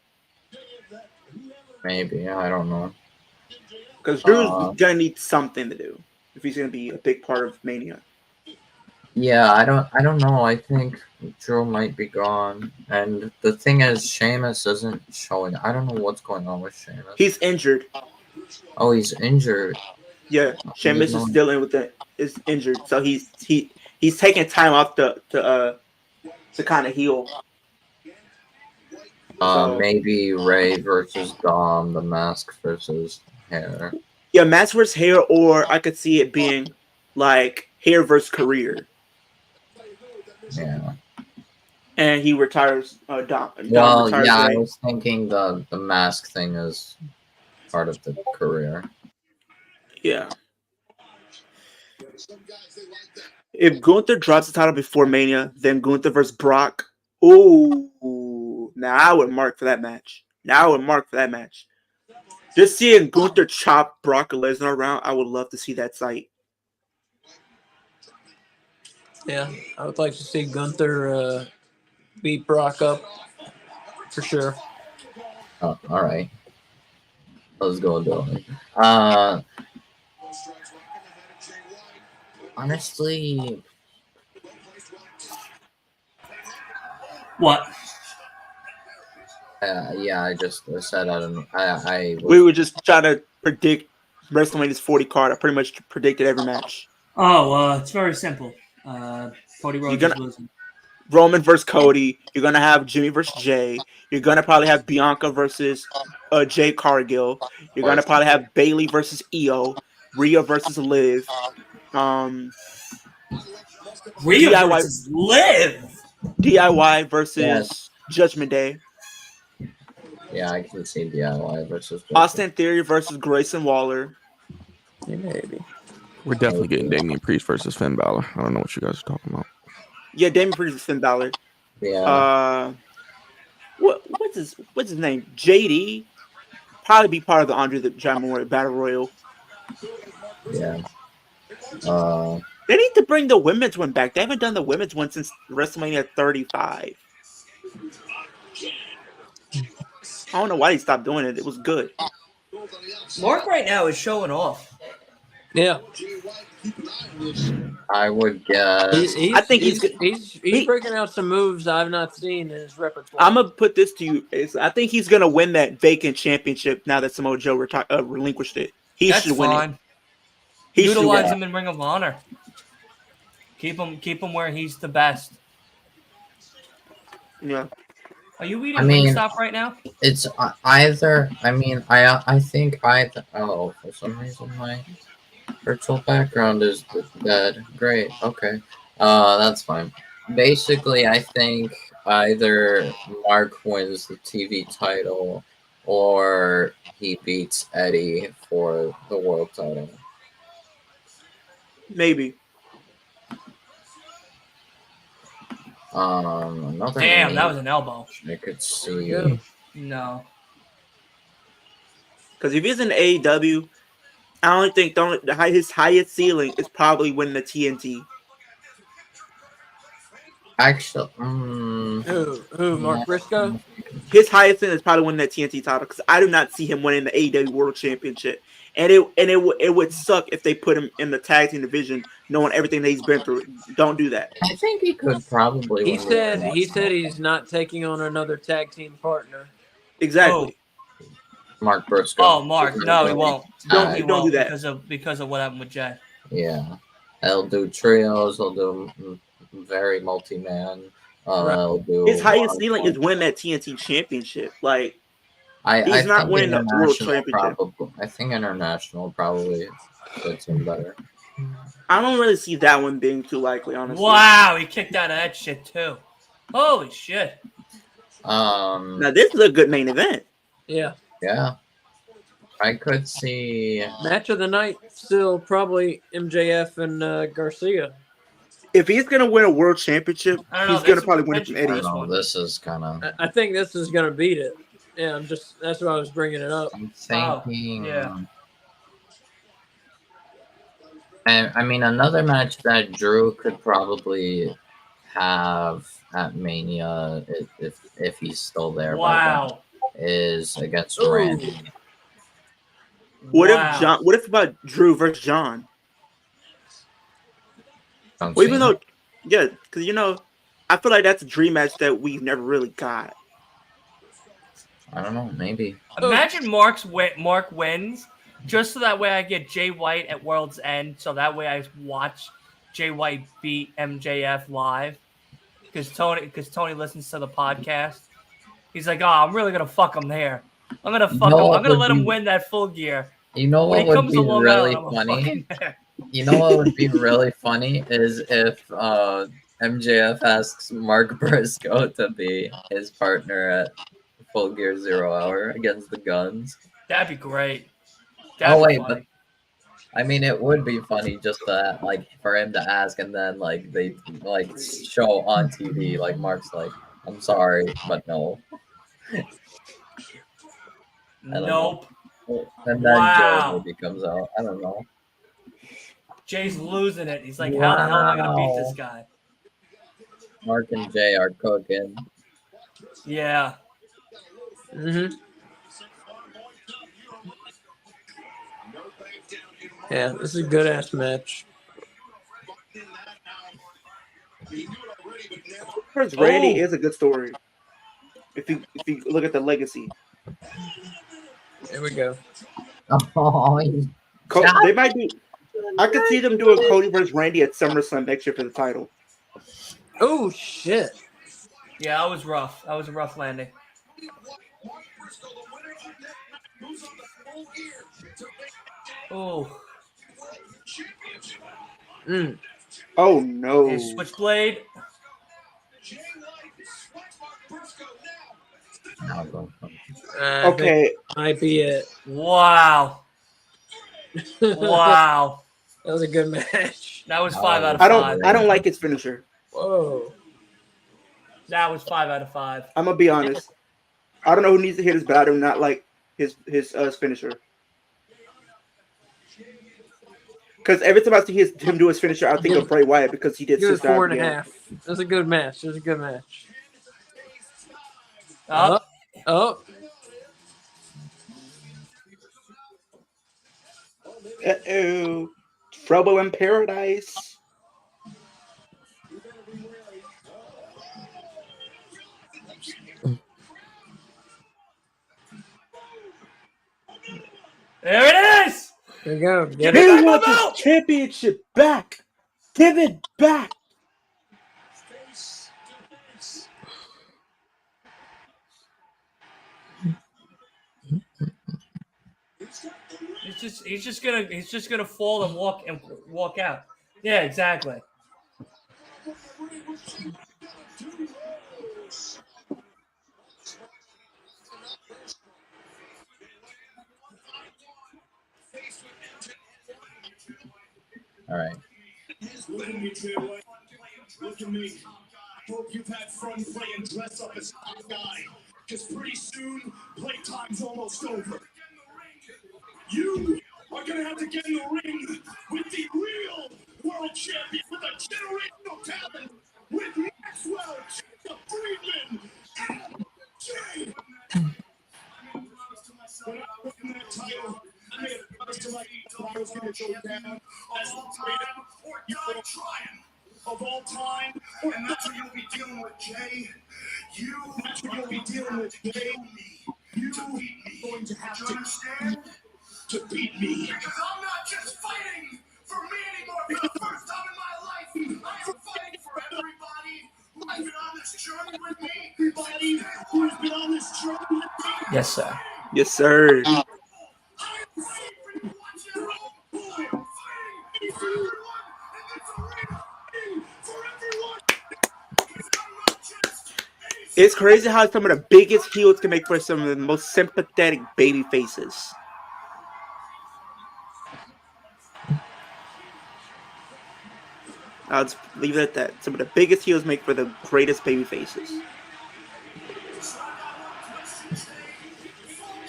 Maybe, I don't know. Because Drew's gonna need something to do if he's gonna be a big part of Mania. Yeah, I don't know. I think Drew might be gone. And the thing is, Sheamus isn't showing. I don't know what's going on with Sheamus. He's injured. Oh, he's injured. Yeah, Sheamus is still is injured. So he's taking time off to kind of heal. Maybe Ray versus Dom, the Mask versus Hair. Yeah, Mask versus Hair, or I could see it being like Hair versus Career. Yeah. And he retires. Dom well, retires yeah, Ray. I was thinking the Mask thing is part of the career. Yeah. If Gunther drops the title before Mania, then Gunther versus Brock. Ooh, now I would mark for that match. Just seeing Gunther chop Brock Lesnar around, I would love to see that sight. Yeah, I would like to see Gunther beat Brock up for sure. Oh, all right. Let's go, Dylan. Honestly, What? yeah, I just said I don't know. I We was, were just trying to predict WrestleMania's 40 card. I pretty much predicted every match. Oh, it's very simple. Cody You're Rhodes gonna is losing. Roman versus Cody. You're gonna have Jimmy versus Jay. You're gonna probably have Bianca versus Jay Cargill. You're gonna probably have Bailey versus Io. Rhea versus Liv. Rhea DIY versus Liv. DIY yeah, versus Judgment Day. yeah, I can see DIY versus Austin Theory versus Grayson Waller. Yeah, maybe. We're definitely getting Damian Priest versus Finn Balor. I don't know what you guys are talking about. Yeah, Damien Priest versus Finn Balor. Yeah, What's his name? JD. Probably be part of the Andre the Giant Memorial Battle Royal. yeah. They need to bring the women's one back. They haven't done the women's one since WrestleMania 35. I don't know why they stopped doing it. It was good. Mark right now is showing off. Yeah, I would guess. I think he's breaking out some moves I've not seen in his repertoire. I'm gonna put this to you. I think he's gonna win that vacant championship now that Samoa Joe relinquished it. He should win it. He should Utilize win him in Ring of Honor. Keep him where he's the best. Yeah. Are you eating I mean, Wingstop right now? It's either. I mean, I think either. Oh, for some reason my virtual background is dead. Great. Okay. That's fine. Basically, I think either Mark wins the TV title or he beats Eddie for the world title. Maybe. Another. Damn, that was an elbow. I could see. No. Because if he's in AEW, I don't think his highest ceiling is probably winning the TNT. Actually, Who? Mark Briscoe? His highest ceiling is probably winning that TNT title because I do not see him winning the AEW World Championship, and it would suck if they put him in the tag team division, knowing everything that he's been through. Don't do that. I think he could probably. He said he's not taking on another tag team partner. Exactly. Mark Briscoe. Oh, Mark. No, he won't. Don't do that because of what happened with Jay. Yeah, he'll do trios. He'll do very multi-man. He'll do his highest ceiling is win that TNT championship. Like he's I not think winning the world championship. Probably, I think international probably fits him better. I don't really see that one being too likely, honestly. Wow, he kicked out of that shit too. Holy shit. Now this is a good main event. Yeah. Yeah. I could see match of the night still probably MJF and Garcia. If he's gonna win a world championship, he's gonna probably win it from Eddie. This is kind of. I think this is gonna beat it. Yeah, that's why I was bringing it up. I'm thinking. yeah. And I mean, another match that Drew could probably have at Mania if he's still there. Wow. Is against Randy. What if about Drew versus John? Well, even though, yeah, because I feel like that's a dream match that we've never really got. I don't know, maybe. Imagine Mark wins, just so that way I get Jay White at World's End, so that way I watch Jay White beat MJF live, because Tony listens to the podcast. He's like, oh, I'm really gonna fuck him there. I'm gonna fuck him. I'm gonna let him win that Full Gear. You know what would be really funny? You know what would be really funny is if MJF asks Mark Briscoe to be his partner at Full Gear 0 Hour against the Guns. That'd be great. But I mean, it would be funny just to like for him to ask, and then like they like show on TV. Like Mark's like, "I'm sorry, but no." I don't Nope. know. And then Jay Wow. maybe comes out. I don't know. Jay's losing it. He's like, how the hell am I gonna beat this guy? Mark and Jay are cooking. Yeah. Yeah, this is a good ass match. First, Randy is a good story. If you look at the legacy, Here we go. Oh, they might do. I could see them doing Cody versus Randy at SummerSlam next year for the title. Oh shit! Yeah, that was rough. That was a rough landing. Oh. Oh no! Hey, Switchblade. Okay. Might be it. Wow. Wow. That was a good match. That was 5 out of 5. I don't like his finisher. Whoa. That was 5 out of 5. I'm gonna be honest. I don't know who needs to hit this, but I do not like his finisher. Because every time I see him do his finisher, I think of Bray Wyatt because he did Give it 6 4.5. It was a good match. It was a good match. Oh. Uh-oh. Trouble in Paradise. There it is! There you go. Get he wants his championship back. Give it back. He's just gonna fall and walk out. Yeah, exactly. All right. Look at me, Jay White. Look at me. Hope you've had fun playing dress up as a guy. Because pretty soon, playtime's almost over. You are going to have to get in the ring with the real world champion, with a generational talent, with Maxwell Friedman and Jay. When I won that title, I made a promise to myself I was going to go down as the greatest of all time. And that's what you'll be dealing with, Jay. That's what you'll be dealing with, Jay. You are going to have to understand to beat me. Because I'm not just fighting for me anymore for the first time in my life. I am fighting for everybody who's been on this journey with me. Everybody who's been on this journey with me. Yes, sir. Yes, sir. It's crazy how some of the biggest heels can make for some of the most sympathetic baby faces. I'll just leave it at that. Some of the biggest heels make for the greatest baby faces.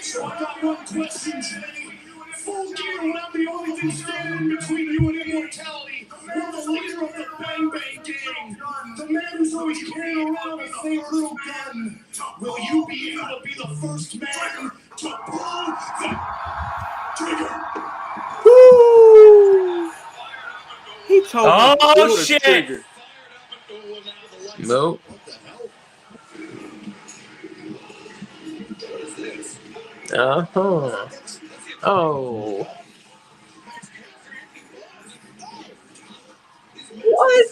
So I got one question, Jay. Full gear around the only thing standing between you and immortality. You're the leader of the Bang Bang Gang. The man who's always carrying around a favorite little gun. Will you be able to be the first man to pull the trigger? Woo! He told me to pull the shit! trigger. Nope. Uh-huh. Oh. What?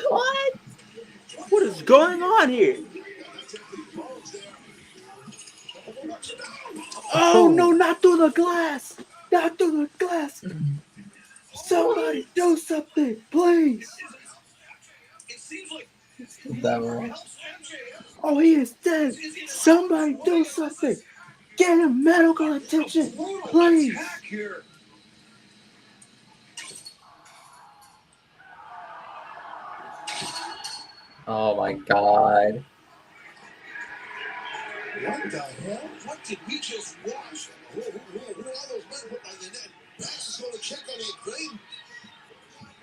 What? What is going on here? Oh no, not through the glass! Not through the glass! Somebody do something, please! Oh, he is dead! Somebody do something! Get him medical attention, please! Oh my god. What the hell? What did we just watch? Who are those men? Max is going to check on the crane.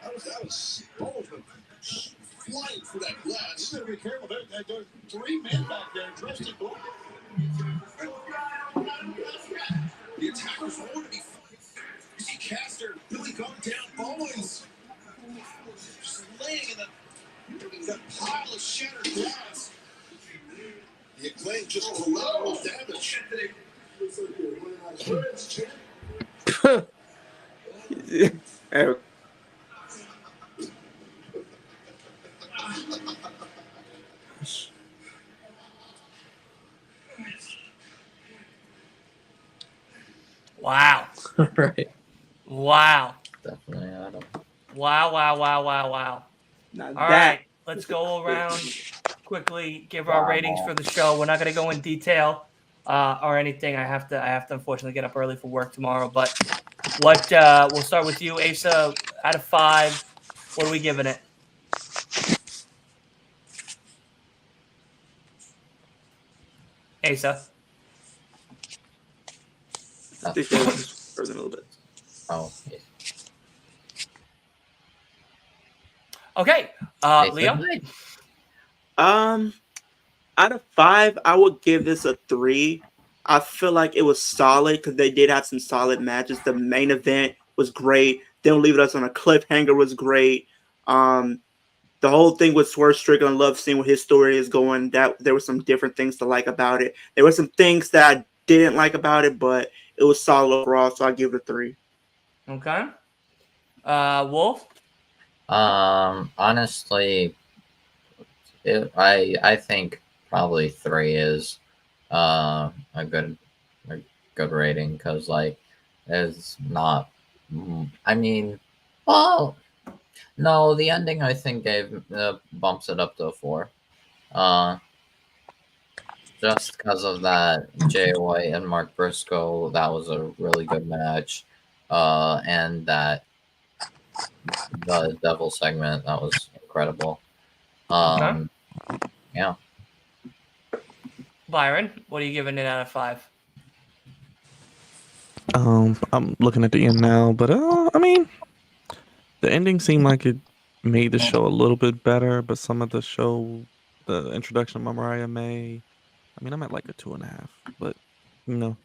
That was Baldwin flying for that glass. You better be careful. There are 3 men back there dressed in black. The attackers want to be. You see Caster, Billy going down, Bowens just laying in that pile of shattered glass. The Acclaim just collateral damage. Wow. Right. Wow. Definitely Adam. Wow. Now All that right, let's go around quickly, give our ratings for the show. We're not going to go in detail or anything. I have to unfortunately get up early for work tomorrow. But what we'll start with you, Asa. Out of 5, what are we giving it? Asa. they should have just frozen a little bit. Oh, yeah. Okay, Leo. Out of 5, I would give this a 3. I feel like it was solid because they did have some solid matches. The main event was great. Don't leave us on a cliffhanger was great. The whole thing with Swerve Strickland, I love seeing what his story is going. That there were some different things to like about it. There were some things that I didn't like about it, but it was solid overall. So I give it a 3. Okay. Wolf. Honestly, I think probably 3 is a good rating because like it's not. I mean, well, no, the ending I think gave bumps it up to a 4. Just because of that Jay White and Mark Briscoe, that was a really good match, and that the Devil segment that was incredible. Okay. Yeah. Byron, what are you giving it out of 5? I'm looking at the end now, but I mean, the ending seemed like it made the show a little bit better, but some of the show, the introduction of Mariah May, I mean, I'm at like a 2.5, but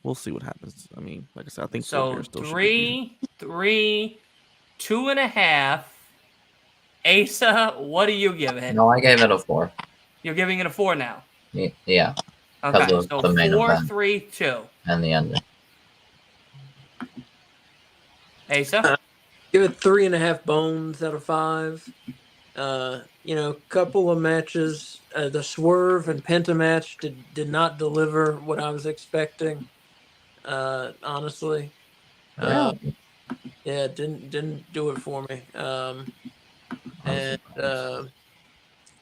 we'll see what happens. I mean, like I said, I think Full Gear So still should be decent. 3, 2.5. Asa, what are you giving? No, I gave it a 4. You're giving it a 4 now. Yeah. Okay, Of so the main 4, event 3, 2. and the ending. Asa? Give it 3.5 bones out of 5. Couple of matches. The Swerve and Penta match did not deliver what I was expecting. Honestly, Yeah. yeah, didn't do it for me. And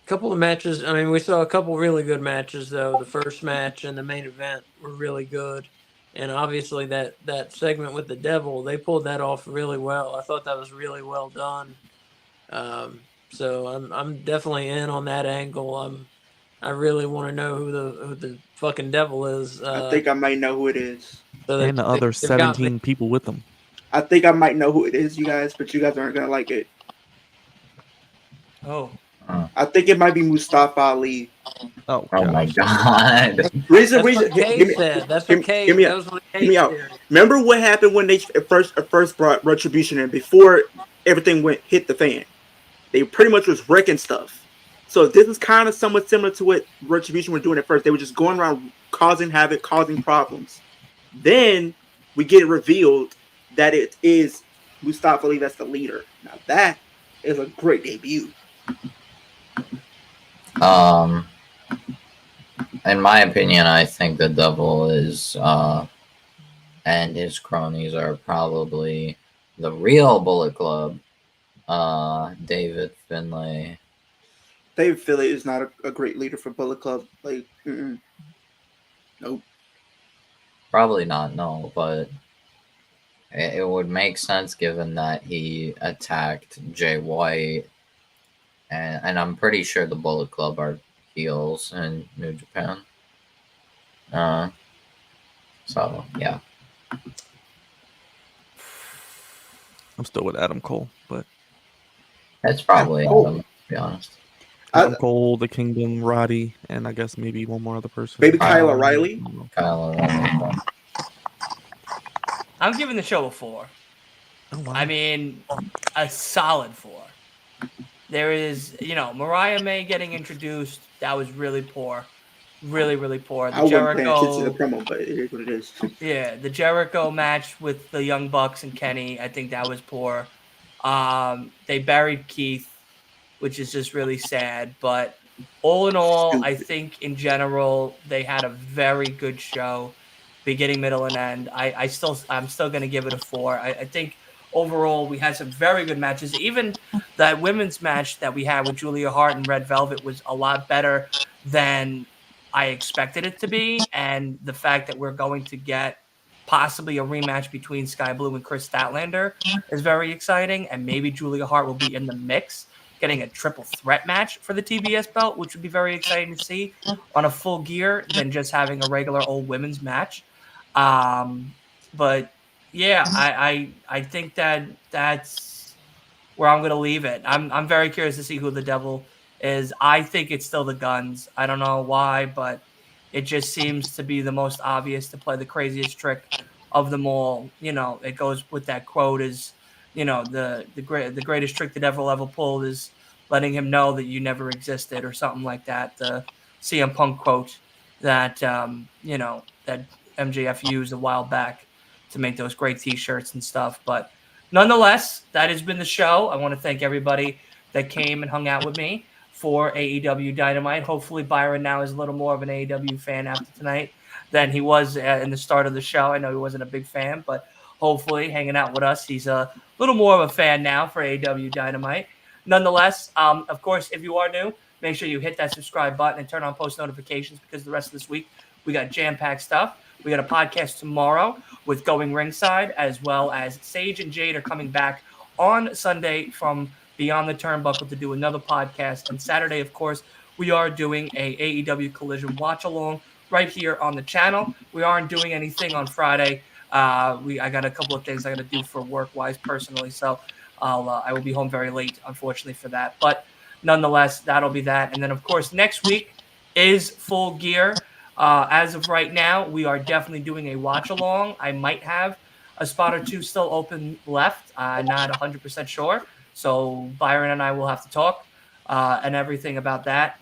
couple of matches. I mean, we saw a couple really good matches though. The first match and the main event were really good, and obviously that segment with the Devil, they pulled that off really well. I thought that was really well done. So I'm definitely in on that angle. I really want to know who the fucking Devil is. I think I might know who it is. So And the other they've got me. 17 people with them. I think I might know who it is, you guys, but you guys aren't gonna like it. Oh. I think it might be Mustafa Ali. Oh my god. Reason. That's what Kay. That was what Kay Hear me out. theory. Remember what happened when they first brought Retribution in before everything hit the fan? They pretty much was wrecking stuff. So this is kind of somewhat similar to what Retribution were doing at first. They were just going around causing havoc, causing problems. Then we get it revealed that it is Mustafa Ali that's the leader. Now that is a great debut. In my opinion, I think the Devil is and his cronies are probably the real Bullet Club. David Finlay. David Finlay is not a great leader for Bullet Club. Like, nope. Probably not, no, but it would make sense given that he attacked Jay White and I'm pretty sure the Bullet Club are heels in New Japan. So yeah, I'm still with Adam Cole, but it's probably Cole. Adam, to be honest. Adam Cole, the Kingdom, Roddy, and I guess maybe one more other person. Maybe Kyle O'Reilly. Kyle O'Reilly. I'm giving the show a 4. Oh, wow. I mean, a solid 4. There is, Mariah May getting introduced. That was really poor. Really, really poor. I wouldn't pay attention to the promo, but it is what it is. Yeah, the Jericho match with the Young Bucks and Kenny, I think that was poor. They buried Keith, which is just really sad. But all in all, I think in general, they had a very good show, beginning, middle, and end. I'm still going to give it a 4. I think overall we had some very good matches. Even that women's match that we had with Julia Hart and Red Velvet was a lot better than I expected it to be. And the fact that we're going to get possibly a rematch between Sky Blue and Chris Statlander is very exciting. And maybe Julia Hart will be in the mix, getting a triple threat match for the TBS belt, which would be very exciting to see on a Full Gear than just having a regular old women's match. But yeah, I think that's where I'm going to leave it. I'm very curious to see who the devil is. I think it's still the Guns. I don't know why, but it just seems to be the most obvious to play the craziest trick of them all. It goes with that quote is, the greatest trick the devil ever pulled is letting him know that you never existed, or something like that. The CM Punk quote that that MJF used a while back to make those great T-shirts and stuff. But nonetheless, that has been the show. I want to thank everybody that came and hung out with me for AEW Dynamite. Hopefully Byron now is a little more of an AEW fan after tonight than he was in the start of the show. I know he wasn't a big fan, but hopefully hanging out with us, he's a little more of a fan now for AEW Dynamite. Nonetheless, of course, if you are new, make sure you hit that subscribe button and turn on post notifications, because the rest of this week we got jam-packed stuff. We got a podcast tomorrow with Going Ringside, as well as Sage and Jade are coming back on Sunday from Beyond the Turnbuckle to do another podcast. And Saturday, of course, we are doing a AEW Collision watch-along right here on the channel. We aren't doing anything on Friday. I got a couple of things I got to do for work-wise personally, so I will be home very late, unfortunately, for that. But nonetheless, that'll be that. And then, of course, next week is Full Gear. As of right now, we are definitely doing a watch-along. I might have a spot or two still open left. I'm not 100% sure. So Byron and I will have to talk and everything about that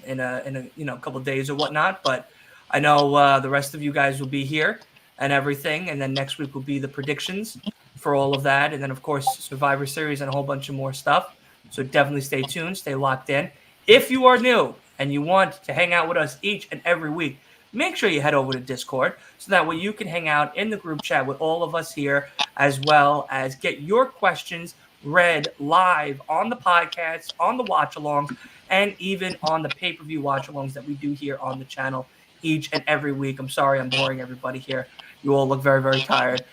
in a couple of days or whatnot. But I know the rest of you guys will be here and everything. And then next week will be the predictions for all of that. And then, of course, Survivor Series and a whole bunch of more stuff. So definitely stay tuned, stay locked in. If you are new and you want to hang out with us each and every week, make sure you head over to Discord so that way you can hang out in the group chat with all of us here, as well as get your questions read live on the podcast, on the watch-alongs, and even on the pay-per-view watch-alongs that we do here on the channel each and every week. I'm sorry I'm boring everybody here. You all look very, very tired.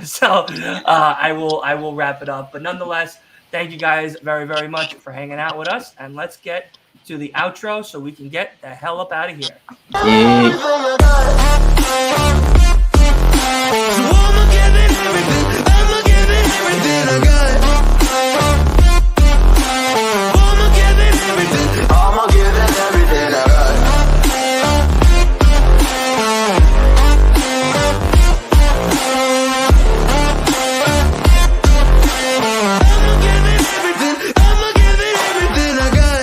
So I will wrap it up. But nonetheless, thank you guys very, very much for hanging out with us. And let's get to the outro so we can get the hell up out of here.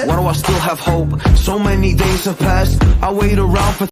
Why do I still have hope? So many days have passed. I wait around for